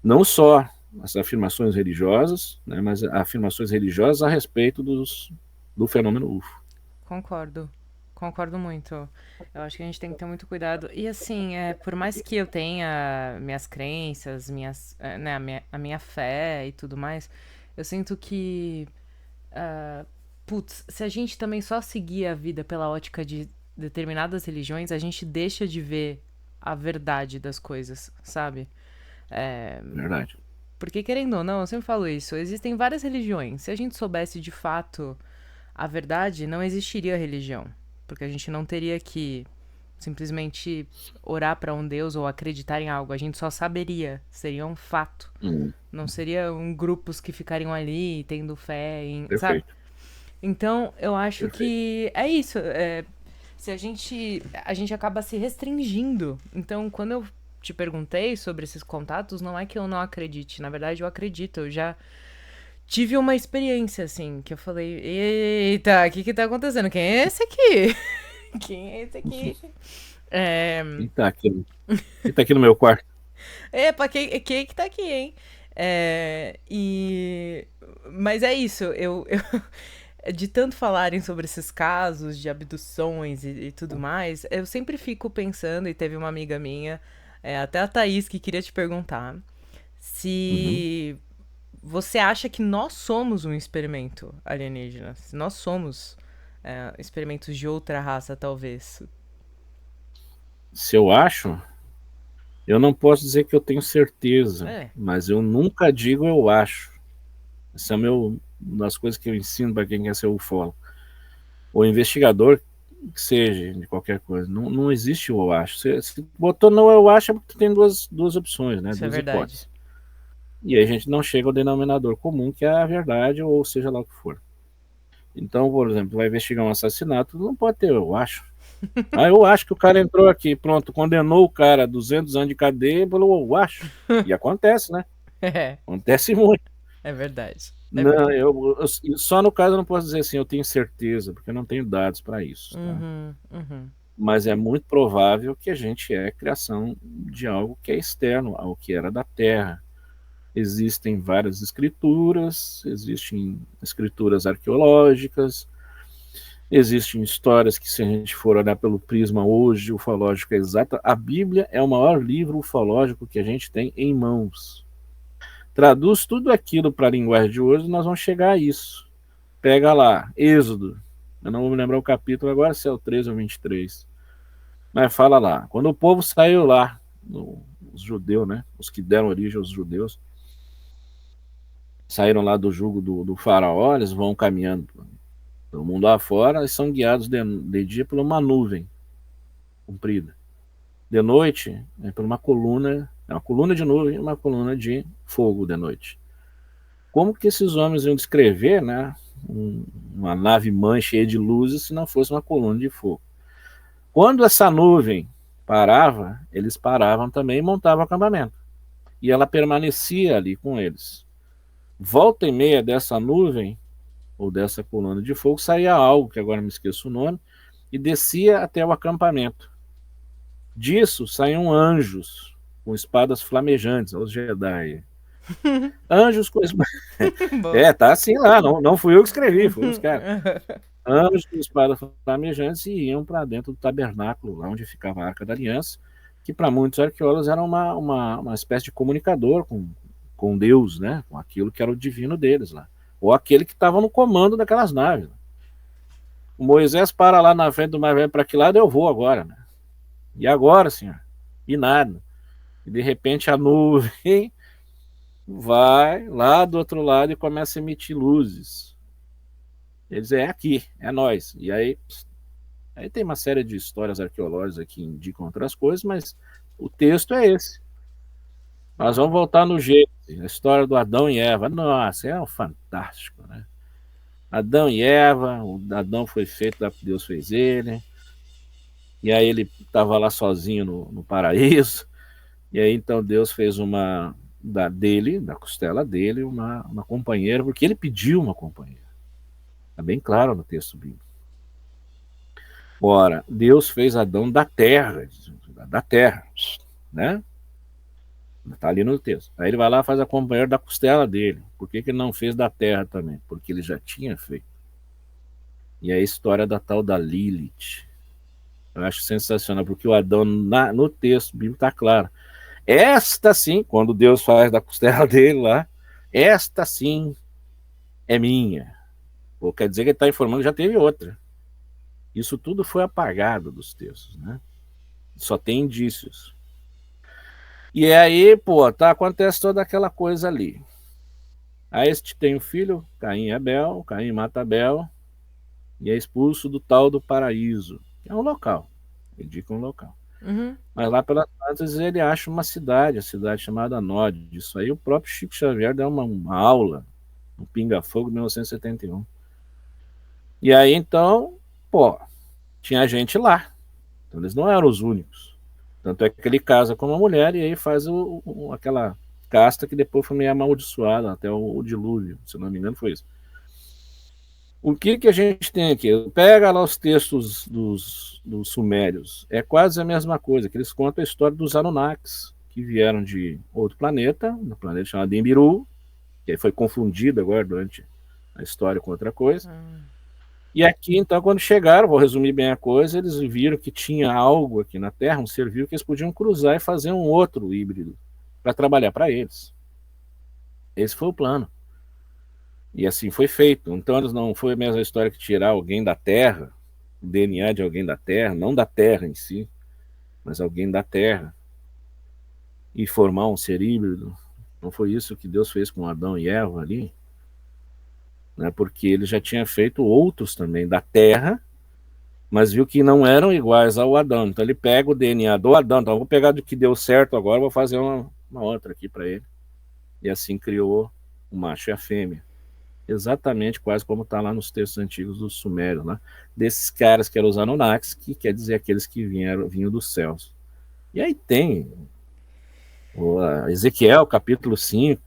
Não só as afirmações religiosas, né, mas afirmações religiosas a respeito do fenômeno UFO. Concordo. Concordo muito. Eu acho que a gente tem que ter muito cuidado. E assim, por mais que eu tenha minhas crenças, né, a minha fé e tudo mais, eu sinto que, putz, se a gente também só seguir a vida pela ótica de determinadas religiões, a gente deixa de ver a verdade das coisas, sabe? É, Verdade. porque querendo ou não, eu sempre falo isso, existem várias religiões. Se a gente soubesse de fato a verdade, não existiria religião. Porque a gente não teria que simplesmente orar para um Deus ou acreditar em algo. A gente só saberia. Seria um fato. Não seriam grupos que ficariam ali tendo fé em. Sabe? Perfeito. Então, eu acho Perfeito. que é isso. Se a gente. A gente acaba se restringindo. Então, quando eu te perguntei sobre esses contatos, não é que eu não acredite. Na verdade, eu acredito. Eu já tive uma experiência, assim, que eu falei: eita, o que tá acontecendo? Quem é esse aqui? Quem é esse aqui? É. Quem tá aqui no meu quarto? Epa, quem que tá aqui, hein? Mas é isso, de tanto falarem sobre esses casos de abduções e tudo mais, eu sempre fico pensando, e teve uma amiga minha, até a Thaís, que queria te perguntar Uhum. se você acha que nós somos um experimento alienígena, se nós somos experimentos de outra raça, talvez. Se eu acho, eu não posso dizer que eu tenho certeza, É, mas eu nunca digo eu acho. Essa é uma das coisas que eu ensino para quem quer ser ufólogo. O investigador, que seja, de qualquer coisa, não existe o eu acho. Se botou não eu acho, é porque tem duas opções, né? isso é Duas verdade. hipóteses. E aí a gente não chega ao denominador comum, que é a verdade, ou seja lá o que for. Então, por exemplo, vai investigar um assassinato, não pode ter eu acho. Ah, eu acho que o cara entrou aqui, pronto, condenou o cara a 200 anos de cadeia, falou, eu acho. E acontece, né? É, Acontece muito. é verdade. É Não, verdade. só no caso eu não posso dizer assim, eu tenho certeza, porque eu não tenho dados para isso, tá? Uhum, uhum. Mas é muito provável que a gente é criação de algo que é externo ao que era da Terra. Existem várias escrituras, existem escrituras arqueológicas, existem histórias que, se a gente for olhar pelo prisma hoje, ufológico é exato. A Bíblia é o maior livro ufológico que a gente tem em mãos. Traduz tudo aquilo para a linguagem de hoje, nós vamos chegar a isso. Pega lá, Êxodo. Eu não vou me lembrar o capítulo agora, se é o 13 ou 23. Mas fala lá. Quando o povo saiu lá, os judeus, né? Os que deram origem aos judeus, saíram lá do jugo do faraó, eles vão caminhando pelo mundo afora e são guiados de dia por uma nuvem comprida. De noite, por uma coluna de nuvem e uma coluna de fogo de noite. Como que esses homens iam descrever, né, uma nave mãe cheia de luzes se não fosse uma coluna de fogo? Quando essa nuvem parava, eles paravam também e montavam acampamento. E ela permanecia ali com eles. Volta e meia dessa nuvem, ou dessa coluna de fogo, saía algo, que agora me esqueço o nome, e descia até o acampamento. Disso saíam anjos com espadas flamejantes, os Jedi. Anjos com espadas. Boa. Tá assim lá, não fui eu que escrevi, foi os caras. Anjos com espadas flamejantes e iam para dentro do tabernáculo, lá onde ficava a Arca da Aliança, que para muitos arqueólogos era uma espécie de comunicador com Deus, né? Com aquilo que era o divino deles lá. Ou aquele que estava no comando daquelas naves. O Moisés para lá na frente do mar velho, para que lado eu vou agora, né? E agora, senhor? E nada. E de repente a nuvem vai lá do outro lado e começa a emitir luzes. Eles é aqui, é nós. E aí tem uma série de histórias arqueológicas que indicam outras coisas, mas o texto é esse. Nós vamos Uau. voltar no jeito, a história do Adão e Eva. Nossa, é um fantástico, né? Adão e Eva, o Adão foi feito, Deus fez ele. E aí ele estava lá sozinho no paraíso. E aí então Deus fez da costela dele, uma companheira, porque ele pediu uma companheira. Está bem claro no texto bíblico. Ora, Deus fez Adão da terra, né? Está ali no texto. Aí ele vai lá e faz a companheira da costela dele. Por que ele não fez da terra também? Porque ele já tinha feito. E é a história da tal da Lilith. Eu acho sensacional, porque o Adão, no texto bíblico, está claro. Esta sim, quando Deus faz da costela dele lá, esta sim é minha. Ou quer dizer que ele está informando que já teve outra. Isso tudo foi apagado dos textos, né? Só tem indícios. E aí, pô, acontece toda aquela coisa ali. Aí este tem um filho, Caim e Abel, Caim mata Abel, e é expulso do tal do paraíso, que é um local, indica um local. Uhum. Mas lá pelas tantas ele acha uma cidade, a cidade chamada Nod. Isso aí o próprio Chico Xavier deu uma aula no Pinga Fogo de 1971. E aí então, pô, tinha gente lá. Então eles não eram os únicos. Tanto é que ele casa com uma mulher e aí faz aquela casta que depois foi meio amaldiçoada até o dilúvio, se não me engano foi isso. O que a gente tem aqui? Pega lá os textos dos sumérios. É quase a mesma coisa, que eles contam a história dos Anunnakis, que vieram de outro planeta, um planeta chamado Imbiru, que aí foi confundido agora durante a história com outra coisa. E aqui, então, quando chegaram, vou resumir bem a coisa, eles viram que tinha algo aqui na Terra, um ser vivo, que eles podiam cruzar e fazer um outro híbrido para trabalhar para eles. Esse foi o plano. E assim foi feito. Então eles não foi a mesma história que tirar alguém da Terra, o DNA de alguém da Terra, não da Terra em si, mas alguém da Terra, e formar um ser híbrido. Não foi isso que Deus fez com Adão e Eva ali? Né? Porque ele já tinha feito outros também da Terra, mas viu que não eram iguais ao Adão. Então ele pega o DNA do Adão, então vou pegar do que deu certo agora, vou fazer uma outra aqui para ele. E assim criou o macho e a fêmea. Exatamente quase como está lá nos textos antigos dos Sumérios, né? Desses caras que eram os Anunnakis, que quer dizer aqueles que vinham dos céus. E aí tem o Ezequiel, capítulo 5,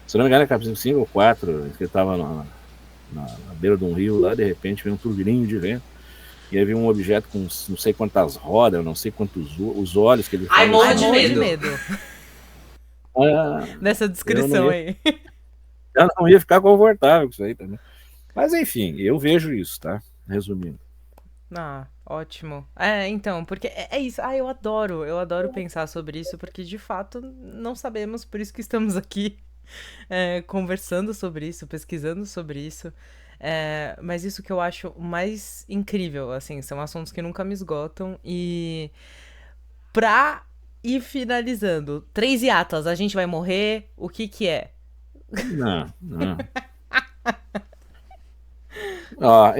se não me engano é capítulo 5 ou 4, que ele estava na beira de um rio lá, de repente veio um turbilhinho de vento, e aí veio um objeto com não sei quantas rodas, não sei quantos os olhos que ele Ai, fala. morro de medo. Nessa descrição aí. Eu não ia ficar confortável com isso aí também. Mas enfim, eu vejo isso, tá? Resumindo. Ah, ótimo. Então, porque é isso. Eu adoro pensar sobre isso, porque de fato não sabemos, por isso que estamos aqui conversando sobre isso, pesquisando sobre isso. Mas isso que eu acho mais incrível, assim, são assuntos que nunca me esgotam. E pra ir finalizando, 3 hiatas, a gente vai morrer, o que que é? Não. Ó,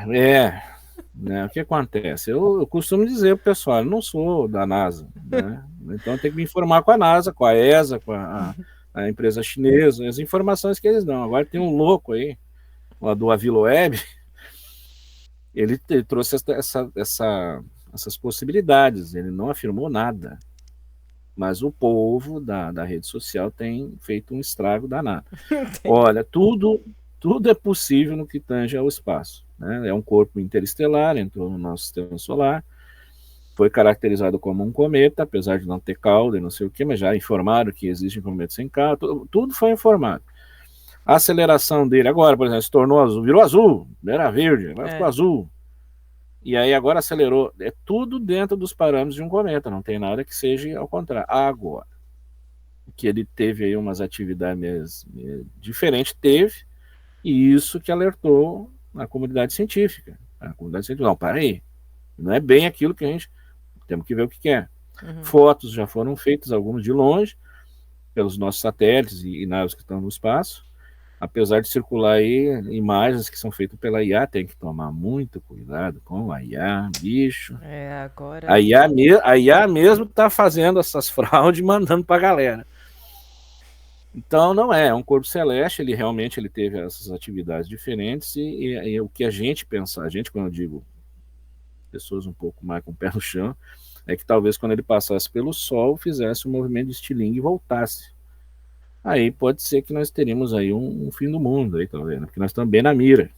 né? O que acontece? Eu costumo dizer pro pessoal, eu não sou da NASA, né? Então tem que me informar com a NASA, com a ESA, com a empresa chinesa, as informações que eles dão. Agora tem um louco aí, lá do Avilweb, ele trouxe essas possibilidades, ele não afirmou nada. Mas o povo da rede social tem feito um estrago danado. Olha, tudo é possível no que tange ao espaço. Né? É um corpo interestelar, entrou no nosso sistema solar, foi caracterizado como um cometa, apesar de não ter cauda e não sei o que, mas já informaram que existe um cometa sem cauda, tudo foi informado. A aceleração dele agora, por exemplo, se tornou azul, virou azul, era verde, agora ficou azul. E aí agora acelerou. É tudo dentro dos parâmetros de um cometa, não tem nada que seja ao contrário. Agora, que ele teve aí umas atividades diferentes, teve, e isso que alertou a comunidade científica. A comunidade científica, não, para aí, não é bem aquilo que a gente, temos que ver o que é. Fotos já foram feitas, algumas de longe, pelos nossos satélites e naves que estão no espaço, apesar de circular aí imagens que são feitas pela IA, tem que tomar muito cuidado com a IA, bicho. Agora... A IA mesmo está fazendo essas fraudes e mandando para a galera. Então não é um corpo celeste, ele realmente teve essas atividades diferentes e o que a gente pensa, a gente, quando eu digo pessoas um pouco mais com o pé no chão, é que talvez quando ele passasse pelo Sol, fizesse um movimento de estilingue e voltasse. Aí pode ser que nós teríamos aí um fim do mundo, aí, talvez, né? Porque nós estamos bem na mira.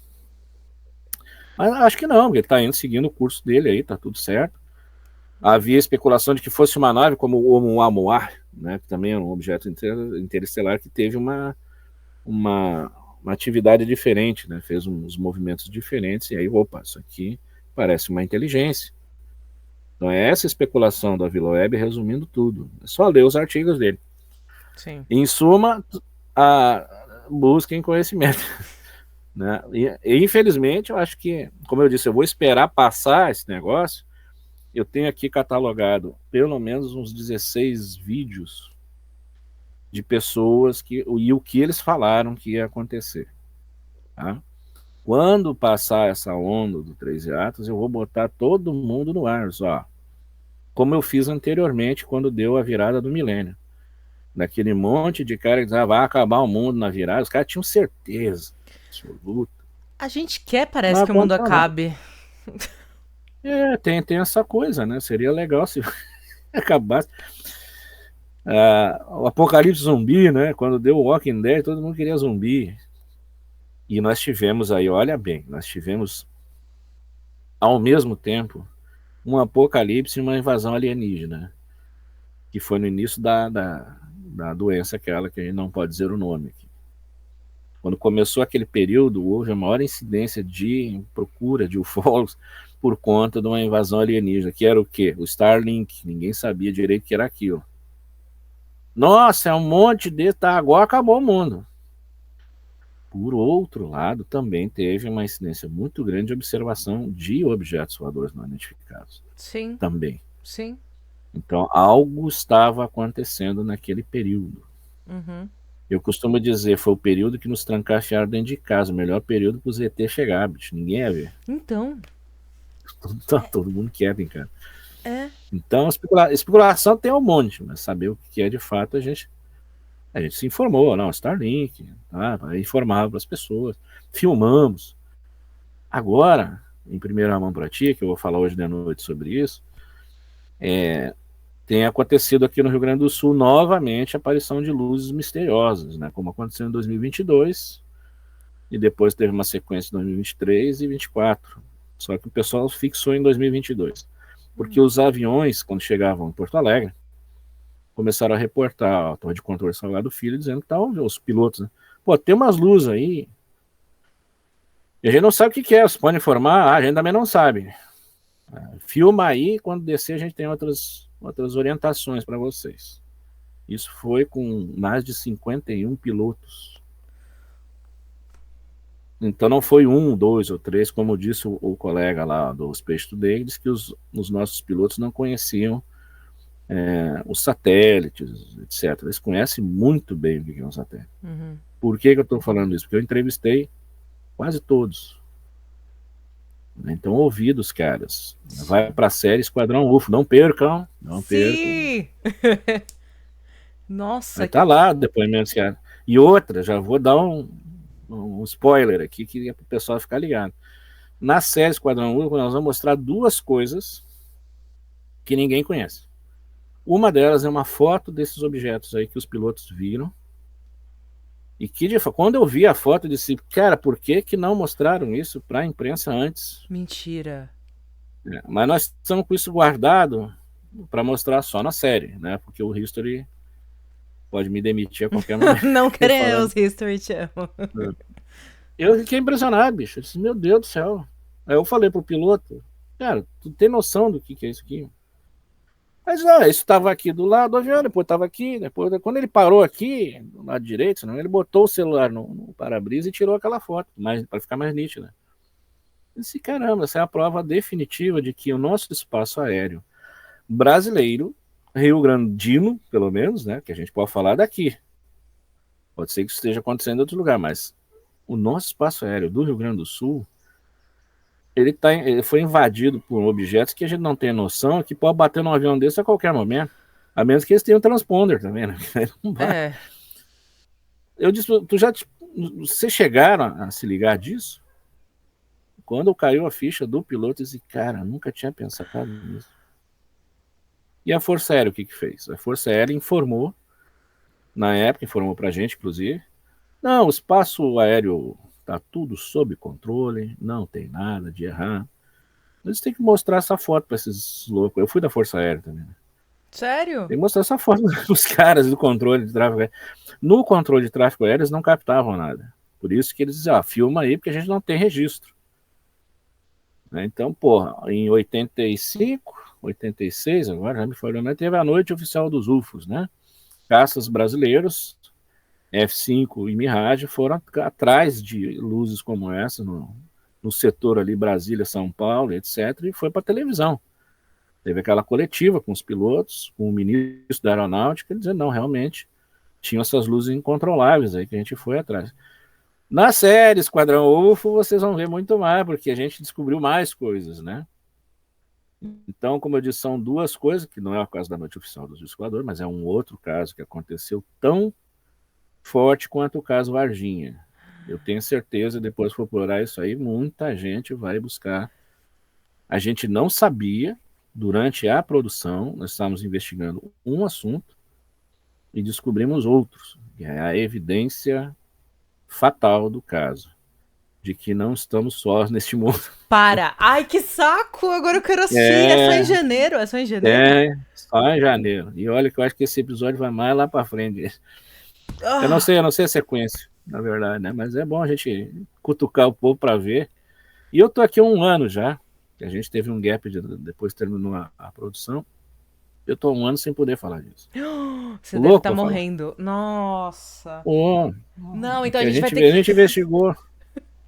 Mas acho que não, porque ele está indo seguindo o curso dele aí, tá tudo certo. Havia especulação de que fosse uma nave como o Oumuamua, né, que também é um objeto interestelar que teve uma, uma atividade diferente, né, fez uns movimentos diferentes, e aí, opa, isso aqui parece uma inteligência. Então é essa especulação da VilaWeb resumindo tudo. É só ler os artigos dele. Sim. Em suma, busquem conhecimento. Né? E infelizmente, eu acho que, como eu disse, eu vou esperar passar esse negócio. Eu tenho aqui catalogado pelo menos uns 16 vídeos de pessoas e o que eles falaram que ia acontecer. Tá? Quando passar essa onda do Três Atos, eu vou botar todo mundo no ar, só. Como eu fiz anteriormente, quando deu a virada do milênio. Daquele monte de cara que dizia, vai acabar o mundo na virada. Os caras tinham certeza absoluta. A gente quer, Não parece que o mundo aconteceu, não. acabe. Tem essa coisa, né? Seria legal se acabasse. O apocalipse zumbi, né? Quando deu o Walking Dead, todo mundo queria zumbi. E nós tivemos aí, olha bem, nós tivemos ao mesmo tempo um apocalipse e uma invasão alienígena, que foi no início da doença aquela que a gente não pode dizer o nome aqui. Quando começou aquele período, houve a maior incidência de procura de ufólogos por conta de uma invasão alienígena, que era o quê? O Starlink, ninguém sabia direito o que era aquilo. Nossa, é um monte de... Tá, agora acabou o mundo. Por outro lado, também teve uma incidência muito grande de observação de objetos voadores não identificados. Sim, Também. sim. Então, algo estava acontecendo naquele período. Uhum. Eu costumo dizer, foi o período que nos trancafiaram dentro de casa, o melhor período para os ET chegar, bicho. Ninguém ia ver. Então, Todo mundo quer brincar. é. Então, especulação tem um monte, mas saber o que é de fato, a gente se informou, não, Starlink, tá? Informava para as pessoas, filmamos. Agora, em primeira mão para ti, que eu vou falar hoje de noite sobre isso, tem acontecido aqui no Rio Grande do Sul novamente a aparição de luzes misteriosas, né? Como aconteceu em 2022 e depois teve uma sequência em 2023 e 2024. Só que o pessoal fixou em 2022, porque os aviões, quando chegavam em Porto Alegre, começaram a reportar a Torre de Controle Salgado Filho, dizendo que estavam os pilotos, né? Pô, tem umas luzes aí. E a gente não sabe o que é, você pode informar, a gente também não sabe. Filma aí, quando descer a gente tem outras orientações para vocês. Isso foi com mais de 51 pilotos. Então não foi um, dois ou três, como disse o colega lá do Space Today, disse que os nossos pilotos não conheciam os satélites, etc. Eles conhecem muito bem o que é um satélite. Uhum. Por que eu estou falando isso? Porque eu entrevistei quase todos. Então ouvi dos caras. Vai para a série Esquadrão UFO. Não percam. Não percam. Sim! Nossa, Vai estar lá o depoimento dos caras. E outra, já vou dar um spoiler aqui que é para o pessoal ficar ligado. Na série Esquadrão UFO, nós vamos mostrar duas coisas que ninguém conhece. Uma delas é uma foto desses objetos aí que os pilotos viram. E que, quando eu vi a foto, eu disse, cara, por que não mostraram isso para a imprensa antes? mentira. Mas nós estamos com isso guardado para mostrar só na série, né? Porque o History pode me demitir a qualquer momento. Não Falando. queremos History Channel. Eu fiquei impressionado, bicho. Eu disse, meu Deus do céu. Aí eu falei pro piloto, cara, tu tem noção do que é isso aqui? Mas isso estava aqui do lado do avião, depois estava aqui, depois quando ele parou aqui, do lado direito, senão ele botou o celular no para-brisa e tirou aquela foto, para ficar mais nítida. Eu disse, caramba, essa é a prova definitiva de que o nosso espaço aéreo brasileiro, Rio Grandino, pelo menos, né, que a gente pode falar daqui. Pode ser que isso esteja acontecendo em outro lugar, mas o nosso espaço aéreo do Rio Grande do Sul, ele foi invadido por objetos que a gente não tem noção, que pode bater num avião desse a qualquer momento. A menos que eles tenham um transponder também, né? Não vai. É. Eu disse, vocês chegaram a se ligar disso? Quando caiu a ficha do piloto, eu disse, cara, nunca tinha pensado nisso. E a Força Aérea, o que fez? A Força Aérea informou, na época, informou pra gente, inclusive, não, o espaço aéreo tá tudo sob controle, não tem nada de errar. Eles têm que mostrar essa foto para esses loucos. Eu fui da Força Aérea também, né? Sério? Tem que mostrar essa foto dos caras do controle de tráfego aéreo. No controle de tráfego aéreo, eles não captavam nada. Por isso que eles diziam, filma aí, porque a gente não tem registro. Né? Então, porra, em 85, 86, agora já me falou, né? Teve a noite oficial dos UFOs, né? Caças brasileiros, F-5 e Mirage, foram atrás de luzes como essa no setor ali, Brasília, São Paulo, etc., e foi para televisão. Teve aquela coletiva com os pilotos, com o ministro da Aeronáutica, dizendo, não, realmente, tinham essas luzes incontroláveis aí que a gente foi atrás. Na série Esquadrão UFO, vocês vão ver muito mais, porque a gente descobriu mais coisas, né? Então, como eu disse, são duas coisas, que não é o caso da noite oficial do Esquadrão, mas é um outro caso que aconteceu tão forte quanto o caso Varginha. Eu tenho certeza, depois que for explorar isso aí, muita gente vai buscar. A gente não sabia, durante a produção, nós estávamos investigando um assunto e descobrimos outros. Que é a evidência fatal do caso, de que não estamos sós neste mundo. Para! Ai, que saco! Agora eu quero assistir. É só em É, janeiro? É só em janeiro? só em janeiro. E olha que eu acho que esse episódio vai mais lá para frente. Ah, Eu não sei a sequência, na verdade, né? Mas é bom a gente cutucar o povo para ver. E eu tô aqui há um ano já. A gente teve um gap depois terminou a produção. Eu tô há um ano sem poder falar disso. você deve Louco estar pra falar. morrendo. Nossa. Pô, Não, então a porque gente vai ter a que. gente investigou.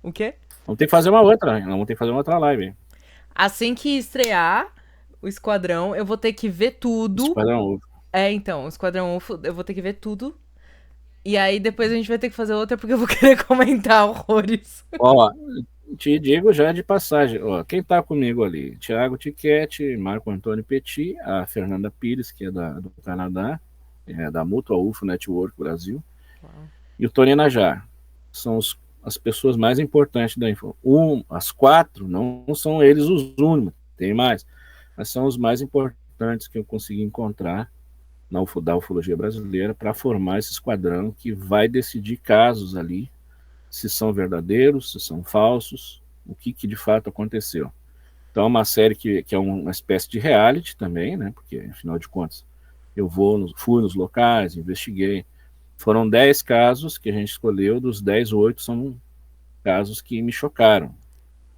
O quê? Vamos ter que fazer uma outra. Vamos ter que fazer uma outra live. Assim que estrear o Esquadrão, eu vou ter que ver tudo. Esquadrão. É, então, o Esquadrão UFO, eu vou ter que ver tudo. E aí depois a gente vai ter que fazer outra porque eu vou querer comentar horrores. Ó, te digo já de passagem. Ó, quem tá comigo ali? Thiago Tiquete, Marco Antônio Petit, a Fernanda Pires, que é do Canadá, da Mutual UFO Network Brasil, e o Tony Najar. São as pessoas mais importantes da info. As quatro não são eles os únicos, tem mais, mas são os mais importantes que eu consegui encontrar da ufologia brasileira para formar esse esquadrão que vai decidir casos ali, se são verdadeiros, se são falsos, o que de fato aconteceu. Então é uma série que é uma espécie de reality também, né? Porque, afinal de contas, eu fui nos locais, investiguei. Foram 10 casos que a gente escolheu, dos 10, 8 são casos que me chocaram.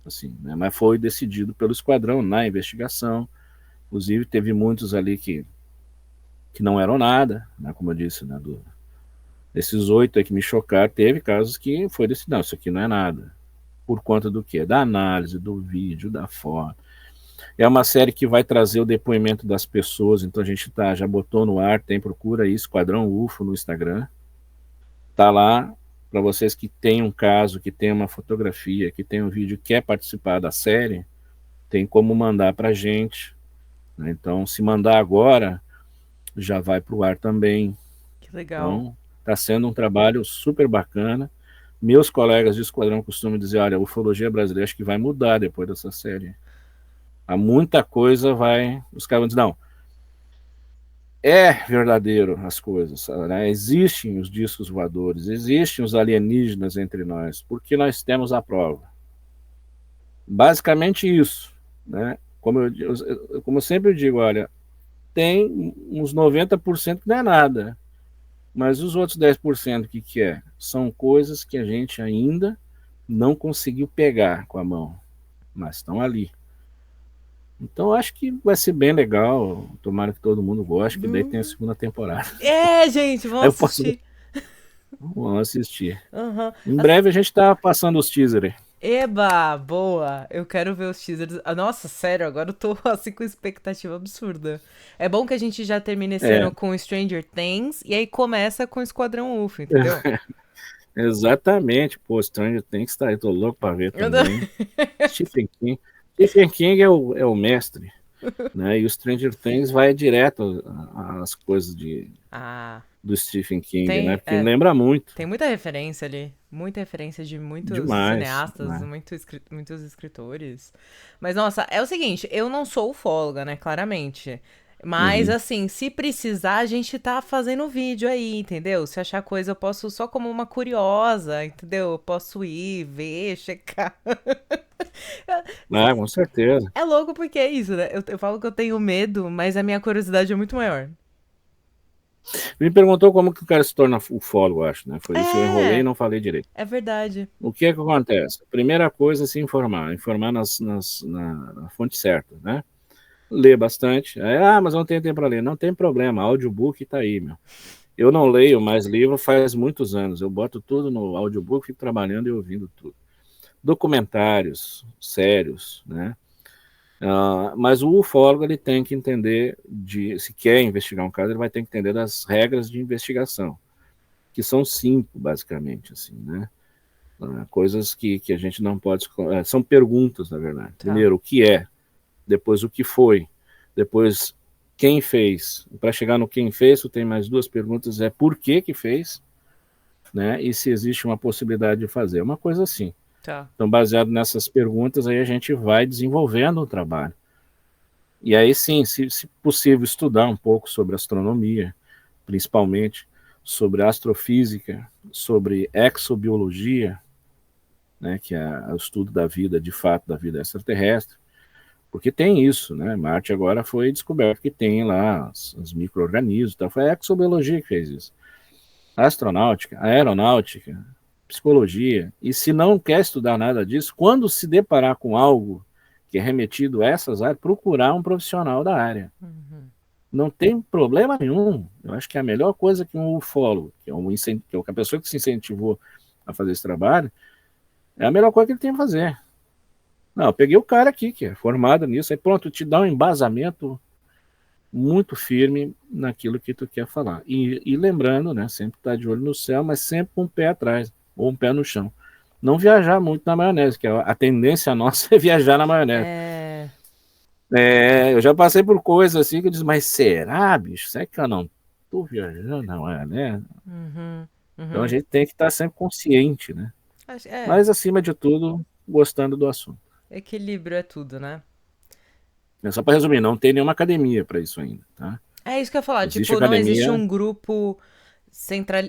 Assim, né? Mas foi decidido pelo esquadrão na investigação. Inclusive, teve muitos ali que não eram nada, né? Como eu disse, né? Desses 8 aí que me chocaram, teve casos que foi decidido, não, isso aqui não é nada. Por conta do quê? Da análise, do vídeo, da foto. É uma série que vai trazer o depoimento das pessoas, então a gente já botou no ar, procura aí, Esquadrão UFO no Instagram. Tá lá, para vocês que têm um caso, que tem uma fotografia, que tem um vídeo, quer participar da série, tem como mandar para a gente. Né? Então, se mandar agora, já vai para o ar também. Que legal. Então, está sendo um trabalho super bacana. Meus colegas de esquadrão costumam dizer, olha, a ufologia brasileira acho que vai mudar depois dessa série. Há muita coisa os caras vão dizer, não, é verdadeiro as coisas, né? Existem os discos voadores, existem os alienígenas entre nós, porque nós temos a prova. Basicamente isso, né? Como eu sempre digo, olha, tem uns 90% que não é nada, mas os outros 10% que é? São coisas que a gente ainda não conseguiu pegar com a mão, mas estão ali. Então acho que vai ser bem legal. Tomara que todo mundo goste, que daí tem a segunda temporada. É, gente, Aí vamos eu posso assistir. Vamos assistir. Aham. Em breve a gente tá passando os teasers. Eba, boa! Eu quero ver os teasers. Ah, nossa, sério, agora eu tô assim com expectativa absurda. É bom que a gente já termine esse É, ano com Stranger Things e aí começa com Esquadrão UFO, entendeu? exatamente. Pô, Stranger Things tá aí, tô louco pra ver Eu não- também. Stephen King. Stephen King é o mestre, né? E o Stranger Things vai direto às coisas Ah, do Stephen King, né? tem, Porque lembra muito. tem muita referência ali. Muita referência de muitos Demais, cineastas, né? muitos escritores. Mas, nossa, é o seguinte, eu não sou ufóloga, né? Claramente. Mas, Uhum. assim, se precisar, a gente tá fazendo vídeo aí, entendeu? Se achar coisa, eu posso só como uma curiosa, entendeu? Eu posso ir, ver, checar. Ah, com certeza. É louco porque é isso, né? Eu falo que eu tenho medo, mas a minha curiosidade é muito maior. Me perguntou como que o cara se torna ufólogo, acho, né? Foi isso, eu enrolei e É, não falei direito. é verdade. O que é que acontece? Primeira coisa é se informar, informar na fonte certa, né? Ler bastante. Mas eu não tenho tempo para ler. Não tem problema, audiobook tá aí, meu. Eu não leio mais livro faz muitos anos. Eu boto tudo no audiobook, fico trabalhando e ouvindo tudo. Documentários sérios, né? Mas o ufólogo ele tem que entender se quer investigar um caso, ele vai ter que entender das regras de investigação, que são 5, basicamente, assim, né? Coisas que a gente não pode. São perguntas, na verdade. Tá. Primeiro, o que é, depois, o que foi, depois, quem fez. Para chegar no quem fez, tu tem mais 2 perguntas: é por que fez, né? E se existe uma possibilidade de fazer. Uma coisa assim. Tá. Então, baseado nessas perguntas, aí a gente vai desenvolvendo o trabalho. E aí sim, se possível, estudar um pouco sobre astronomia, principalmente sobre astrofísica, sobre exobiologia, né, que é o estudo da vida, de fato, da vida extraterrestre, porque tem isso, né? Marte agora foi descoberto que tem lá os micro-organismos, então foi a exobiologia que fez isso. A astronáutica, a aeronáutica, psicologia, e se não quer estudar nada disso, quando se deparar com algo que é remetido a essas áreas, procurar um profissional da área. Uhum. Não tem problema nenhum. Eu acho que é a melhor coisa que um ufólogo, que é a pessoa que se incentivou a fazer esse trabalho, é a melhor coisa que ele tem a fazer. Não, eu peguei o cara aqui, que é formado nisso, aí pronto, te dá um embasamento muito firme naquilo que tu quer falar. E lembrando, né, sempre estar de olho no céu, mas sempre com um pé atrás, ou um pé no chão. Não viajar muito na maionese, que a tendência nossa é viajar na maionese. É. Eu já passei por coisas assim que eu disse, mas será, bicho? Será que eu não tô viajando na maionese? Uhum. Então a Uhum. gente tem que estar sempre consciente, né? É. Mas acima de tudo, gostando do assunto. Equilíbrio é tudo, né? Só para resumir, não tem nenhuma academia para isso ainda, tá? É isso que eu ia falar. Existe Tipo, não existe academia. um grupo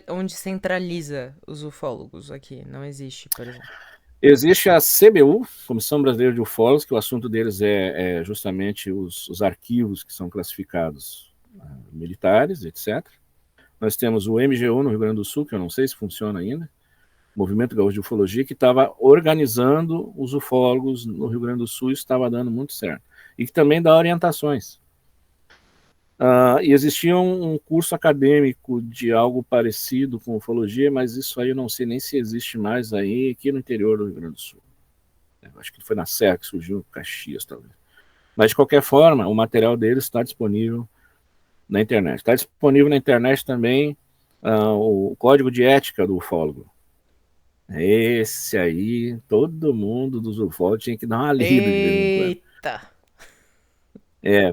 onde centraliza os ufólogos aqui. Não existe, por exemplo. Existe a CBU, Comissão Brasileira de Ufólogos, que o assunto deles é justamente os arquivos que são classificados militares, etc. Nós temos o MGU no Rio Grande do Sul, que eu não sei se funciona ainda, Movimento Gaúcho de Ufologia, que estava organizando os ufólogos no Rio Grande do Sul e estava dando muito certo. E que também dá orientações. E existia um curso acadêmico de algo parecido com ufologia, mas isso aí eu não sei nem se existe mais aí aqui no interior do Rio Grande do Sul. Acho que foi na Serra que surgiu, Caxias, talvez. Mas, de qualquer forma, o material deles está disponível na internet. Está disponível na internet também o código de ética do ufólogo. Esse aí, todo mundo dos ufólogos tinha que dar uma lida de vez em quando. Eita!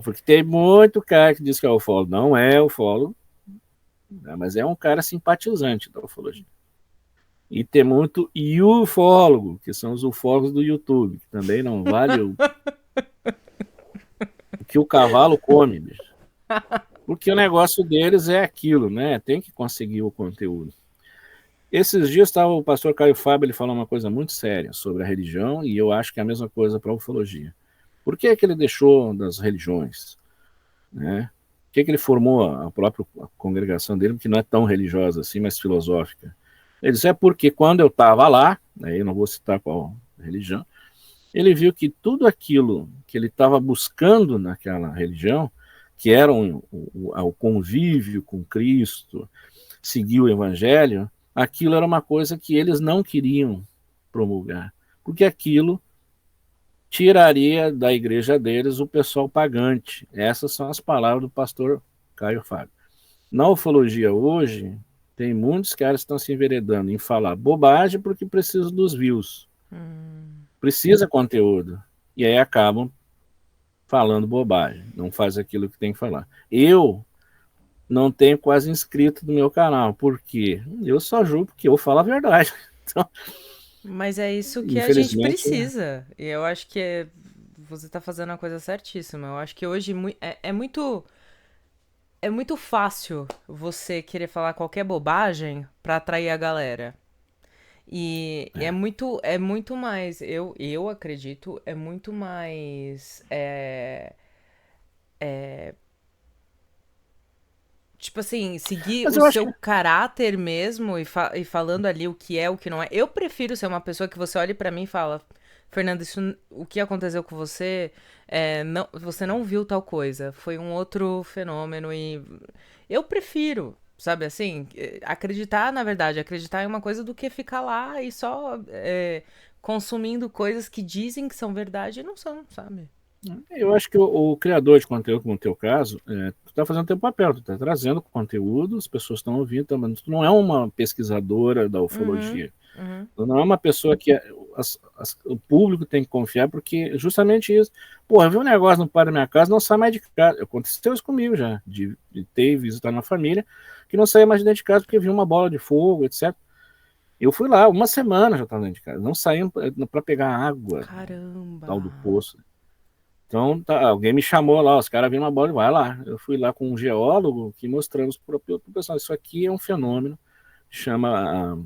Porque tem muito cara que diz que é ufólogo. Não é ufólogo, né, mas é um cara simpatizante da ufologia. E tem muito ufólogo, que são os ufólogos do YouTube, que também não vale o que o cavalo come, bicho. Porque o negócio deles é aquilo, né? Tem que conseguir o conteúdo. Esses dias estava o pastor Caio Fábio, ele falou uma coisa muito séria sobre a religião, e eu acho que é a mesma coisa para a ufologia. Por que é que ele deixou das religiões? Né? Por que é que ele formou a própria congregação dele, que não é tão religiosa assim, mas filosófica? Ele disse, porque quando eu estava lá, aí eu não vou citar qual religião, ele viu que tudo aquilo que ele estava buscando naquela religião, que era o convívio com Cristo, seguir o evangelho, aquilo era uma coisa que eles não queriam promulgar, porque aquilo tiraria da igreja deles o pessoal pagante. Essas são as palavras do pastor Caio Fábio. Na ufologia hoje, tem muitos caras que estão se enveredando em falar bobagem porque precisam dos views. Precisa conteúdo. E aí acabam falando bobagem. Não faz aquilo que tem que falar. Eu não tenho quase inscrito no meu canal. Por quê? Eu só julgo porque eu falo a verdade. Então, Mas é isso que a gente infelizmente, precisa. E eu acho que você tá fazendo a coisa certíssima. Eu acho que hoje é muito fácil você querer falar qualquer bobagem pra atrair a galera. E é muito mais, eu acredito, é muito mais, tipo assim, seguir mas o eu acho seu que caráter mesmo e falando ali o que é, o que não é. Eu prefiro ser uma pessoa que você olhe pra mim e fala, Fernanda, o que aconteceu com você, não, você não viu tal coisa, foi um outro fenômeno e eu prefiro, sabe assim, acreditar na verdade, acreditar em uma coisa do que ficar lá e só consumindo coisas que dizem que são verdade e não são, sabe? Eu acho que o criador de conteúdo, como no teu caso, tu está fazendo teu papel, tu está trazendo conteúdo, as pessoas estão ouvindo, mas tu não é uma pesquisadora da Uhum, ufologia. uhum. Tu não é uma pessoa que o público tem que confiar, porque justamente isso. Pô, eu vi um negócio no pai da minha casa, não sai mais de casa. Aconteceu isso comigo já, de ter e visitar na família, que não saía mais de dentro de casa porque viu uma bola de fogo, etc. Eu fui lá, uma semana já estava dentro de casa, não saíam para pegar água, tal do Caramba. poço. Então, tá, alguém me chamou lá, os caras viram uma bola, vai lá. Eu fui lá com um geólogo que mostramos para o pessoal, isso aqui é um fenômeno, chama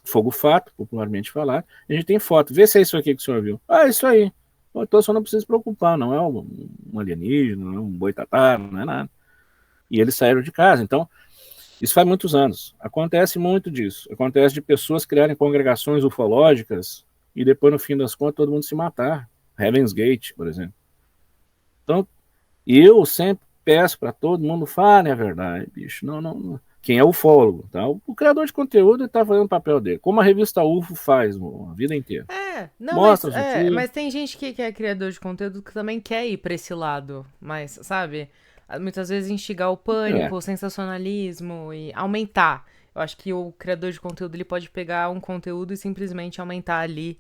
fogo fato, popularmente falar. A gente tem foto, vê se é isso aqui que o senhor viu. Ah, é isso aí. Então, só não precisa se preocupar, não é um alienígena, não é um boitatá, não é nada. E eles saíram de casa. Então, isso faz muitos anos. Acontece muito disso. Acontece de pessoas criarem congregações ufológicas e depois, no fim das contas, todo mundo se matar. Heaven's Gate, por exemplo. Então, eu sempre peço para todo mundo, fale a verdade, bicho. Não. Quem é ufólogo, tá? O criador de conteúdo está fazendo o papel dele, como a revista UFO faz a vida inteira. Não, Mostra as notícias. mas tem gente que é criador de conteúdo que também quer ir pra esse lado, mas, sabe? Muitas vezes instigar o É. pânico, o sensacionalismo e aumentar. Eu acho que o criador de conteúdo ele pode pegar um conteúdo e simplesmente aumentar ali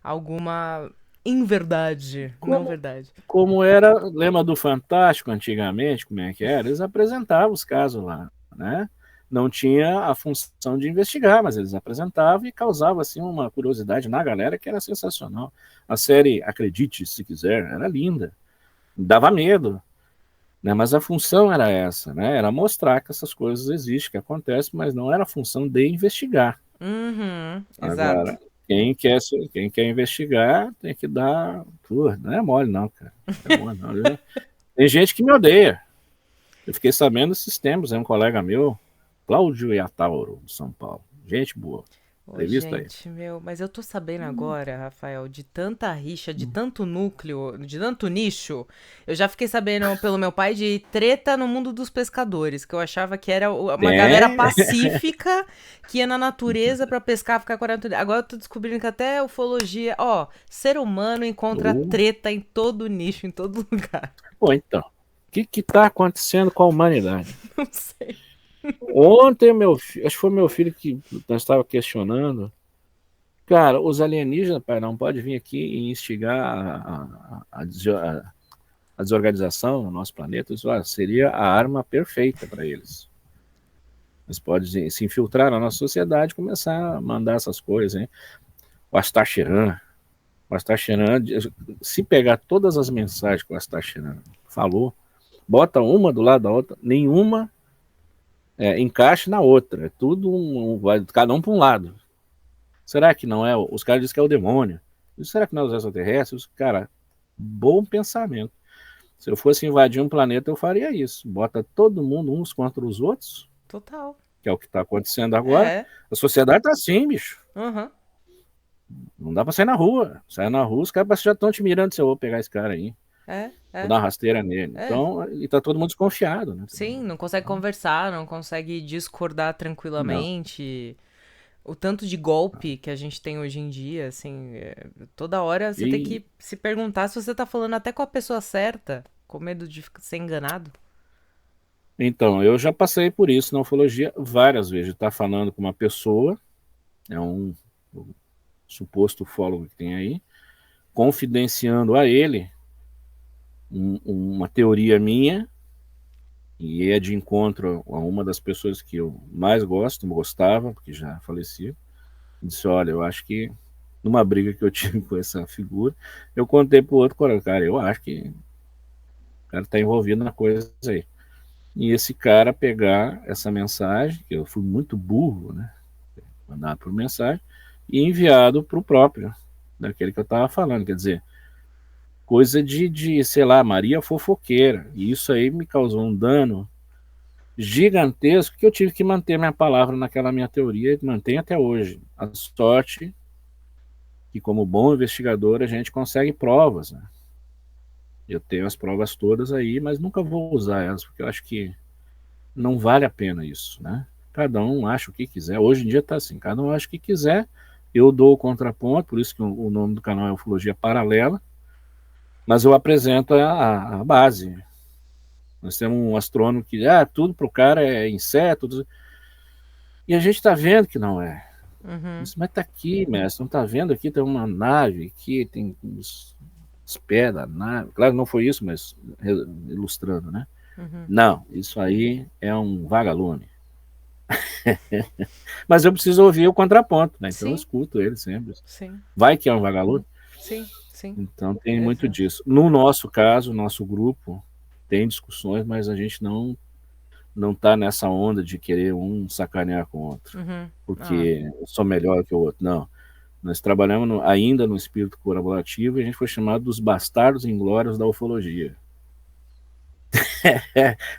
alguma inverdade, não Como, verdade. como era o lema do Fantástico antigamente, como é que era? Eles apresentavam os casos lá, né? Não tinha a função de investigar, mas eles apresentavam e causava assim uma curiosidade na galera que era sensacional. A série, acredite se quiser, era linda, dava medo, né? Mas a função era essa, né? Era mostrar que essas coisas existem, que acontecem, mas não era a função de investigar. Uhum, exato. Agora, quem quer investigar tem que dar. Pô, não é mole, não, cara. Não é mole, não. Tem gente que me odeia. Eu fiquei sabendo esses tempos, é um colega meu, Cláudio Iatauro, de São Paulo. Gente boa. Ô, Entrevista aí. gente, meu, mas eu tô sabendo agora, Rafael, de tanta rixa, de tanto núcleo, de tanto nicho. Eu já fiquei sabendo pelo meu pai de treta no mundo dos pescadores, que eu achava que era uma galera Tem. pacífica que ia na natureza pra pescar, ficar com a natureza. Agora eu tô descobrindo que até ufologia, ó, ser humano encontra Uh, treta em todo nicho, em todo lugar. Pô, então. O que está acontecendo com a humanidade? Não sei. Ontem, acho que foi meu filho que nós estava questionando. Cara, os alienígenas, pai, não pode vir aqui e instigar a desorganização no nosso planeta. Isso, seria a arma perfeita para eles. Eles podem se infiltrar na nossa sociedade e começar a mandar essas coisas, hein? O Astacheran, se pegar todas as mensagens que o Astacheran falou, bota uma do lado da outra, nenhuma encaixa na outra. É tudo vai cada um para um lado. Será que não é? Os caras dizem que é o demônio. Será que não é os extraterrestres? Cara, bom pensamento. Se eu fosse invadir um planeta, eu faria isso. Bota todo mundo uns contra os outros, Total. que é o que está acontecendo agora. É. A sociedade tá assim, bicho. Aham. Não dá pra sair na rua. Sai na rua, os caras já estão te mirando se eu vou pegar esse cara aí. É. Vou É. dar uma rasteira nele. É. Então, e tá todo mundo desconfiado, né? Sim, não consegue conversar, não consegue discordar Não. tranquilamente. O tanto de golpe que a gente tem hoje em dia, assim, toda hora você tem E que se perguntar se você tá falando até com a pessoa certa, com medo de ser enganado. então, eu já passei por isso na ufologia várias vezes. Estar falando com uma pessoa, é um suposto ufólogo que tem aí, confidenciando a ele uma teoria minha, e é de encontro a uma das pessoas que eu mais gostava, porque já faleceu. Eu disse, olha, eu acho que numa briga que eu tive com essa figura, eu contei pro outro cara, eu acho que o cara tá envolvido na coisa aí. E esse cara pegar essa mensagem, que eu fui muito burro, né? Mandado por mensagem, e enviado pro próprio, daquele que eu tava falando, quer dizer, coisa sei lá, Maria fofoqueira. E isso aí me causou um dano gigantesco que eu tive que manter minha palavra naquela minha teoria e mantenho até hoje. A sorte que, como bom investigador, a gente consegue provas, né? Eu tenho as provas todas aí, mas nunca vou usar elas, porque eu acho que não vale a pena isso, né? Cada um acha o que quiser. Hoje em dia está assim, cada um acha o que quiser. Eu dou o contraponto, por isso que o nome do canal é Ufologia Paralela, mas eu apresento a base. Nós temos um astrônomo que, tudo pro cara é inseto, tudo... E a gente está vendo que não é. Uhum. Mas tá aqui, mestre, não tá vendo aqui? Tem uma nave aqui, tem os pés da nave. Claro, não foi isso, mas ilustrando, né? Uhum. Não, isso aí é um vagalume. Mas eu preciso ouvir o contraponto, né? Então eu Sim, escuto ele sempre. sim, Vai que é um vagalume? sim, sim. Então tem muito Exato. disso. No nosso caso, nosso grupo tem discussões, mas a gente não tá nessa onda de querer um sacanear com o outro, Uhum. Ah, porque eu sou melhor que o outro. Não. Nós trabalhamos ainda no espírito colaborativo e a gente foi chamado dos bastardos inglórios da ufologia.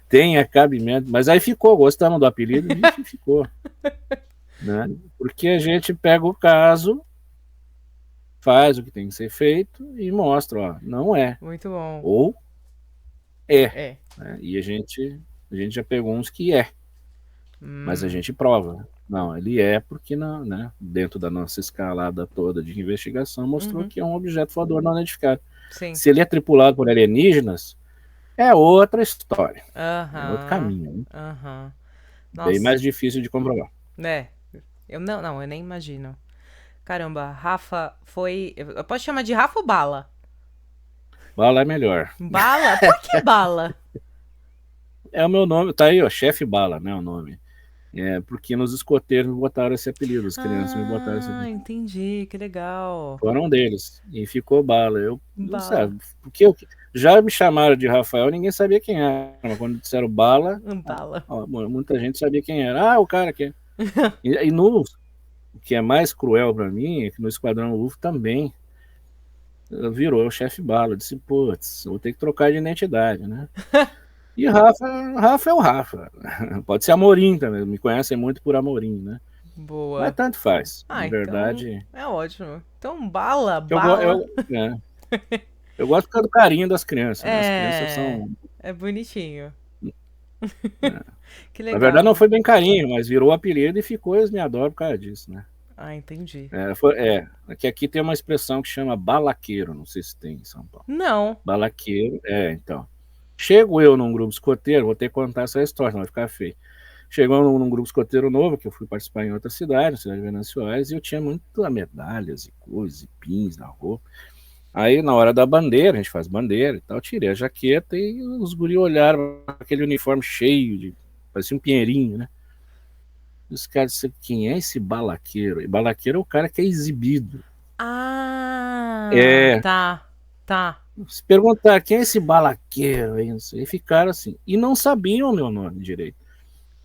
Tem cabimento, mas aí ficou, gostamos do apelido, e ficou. Né? Porque a gente pega o caso, faz o que tem que ser feito e mostra, ó, não é. muito bom. Ou é. É. Né? E a gente já pegou uns que é, mas a Hum. gente prova. Não, ele é porque né, dentro da nossa escalada toda de investigação mostrou Uhum. que é um objeto voador não identificado. Sim. Se ele é tripulado por alienígenas, é outra história, é outro Aham. caminho, né? Aham. Bem Nossa. mais difícil de comprovar. Né? Eu nem imagino. Caramba, Rafa foi. Eu posso chamar de Rafa ou Bala? Bala é melhor. Bala? Por que Bala? É o meu nome, tá aí, ó, Chefe Bala, né, o nome. É, porque nos escoteiros me botaram esse apelido, as crianças me botaram esse Ah, apelido. entendi. Que legal. Foram um deles, e ficou Bala. Eu não sei, Bala. porque já me chamaram de Rafael, ninguém sabia quem era, mas quando disseram Bala, Bala. ó, muita gente sabia quem era. O cara que é. E no, o que é mais cruel para mim é que no Esquadrão UFO também virou o chefe Bala. Eu disse, putz, vou ter que trocar de identidade, né? E Rafa é o Rafa. Pode ser Amorim também, me conhecem muito por Amorim, né? Mas Boa. tanto faz. Ah, Na então verdade, é ótimo. Então, bala, eu, go- bala. eu, é, eu gosto do carinho das crianças, né? As crianças É. são. É bonitinho. Né? Que Na verdade, não legal. foi bem carinho, mas virou apelido e ficou, eles me adoram por causa disso, né? Ah, entendi. Que aqui tem uma expressão que chama balaqueiro, não sei se tem em São Paulo. Não. Balaqueiro, então. Chego eu num grupo escoteiro, vou ter que contar essa história, não vai ficar feio. Chegou num grupo escoteiro novo, que eu fui participar em outra cidade, na cidade de Venâncio Aires, e eu tinha muitas medalhas e coisas, e pins na roupa. Aí, na hora da bandeira, a gente faz bandeira e tal, eu tirei a jaqueta e os guri olharam aquele uniforme cheio, parecia um pinheirinho, né? E os caras disseram, quem é esse balaqueiro? E balaqueiro é o cara que é exibido. Ah, É, tá. Tá. se perguntar quem é esse balaqueiro aí, não sei, e ficaram assim. E não sabiam o meu nome direito.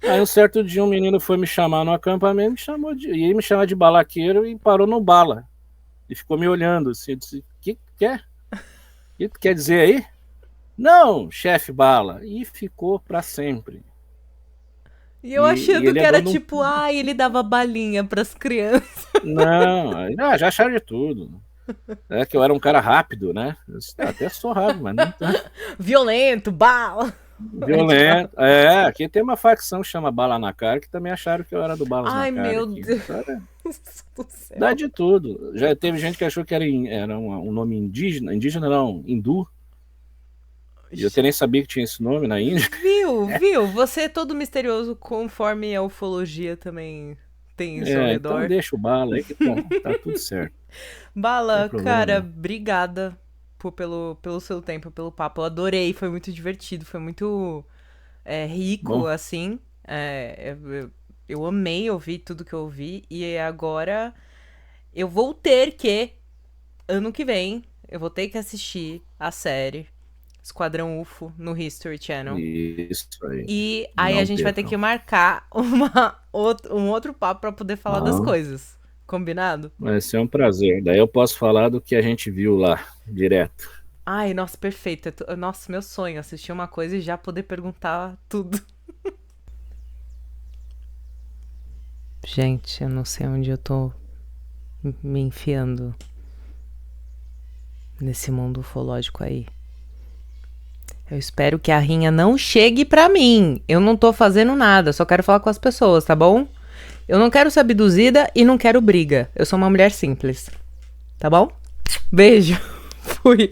Aí um certo dia um menino foi me chamar no acampamento, ia me chamar de balaqueiro e parou no bala. E ficou me olhando assim, eu disse, o que quer? O que tu quer dizer aí? Não, chefe bala. E ficou para sempre. E eu E achando ele que é era dono. tipo, ele dava balinha pras crianças. Não, já acharam de tudo. É que eu era um cara rápido, né? Eu disse, até sou rápido, mas não tanto. Violento, bala. Tipo, Violento. Aqui tem uma facção que chama Bala na Cara, que também acharam que eu era do Balas na ai, Cara meu aqui. Deus Então, do dá céu. de tudo. Já teve gente que achou que era um nome indígena. Indígena não, hindu. E eu até nem sabia que tinha esse nome na Índia. Viu? Você é todo misterioso conforme a ufologia também tem em seu Então redor. deixa o Bala aí que tá tudo certo. Não tem Bala, problema cara, não. obrigada pelo seu tempo, pelo papo. Eu adorei, foi muito divertido, foi muito rico, Bom, assim. Eu amei ouvir tudo que eu ouvi e agora eu vou ter que, ano que vem, eu vou ter que assistir a série Esquadrão UFO no History Channel. Isso aí. E aí a Não gente vai ter que percam. marcar um outro papo pra poder falar das Não, coisas. Combinado? vai ser um prazer. Daí eu posso falar do que a gente viu lá, direto. Ai, nossa, perfeito. Nossa, meu sonho, assistir uma coisa e já poder perguntar tudo. Gente, eu não sei onde eu tô me enfiando nesse mundo ufológico aí. Eu espero que a rinha não chegue pra mim. Eu não tô fazendo nada, só quero falar com as pessoas, tá bom? Eu não quero ser abduzida e não quero briga. Eu sou uma mulher simples. Tá bom? Beijo. Fui.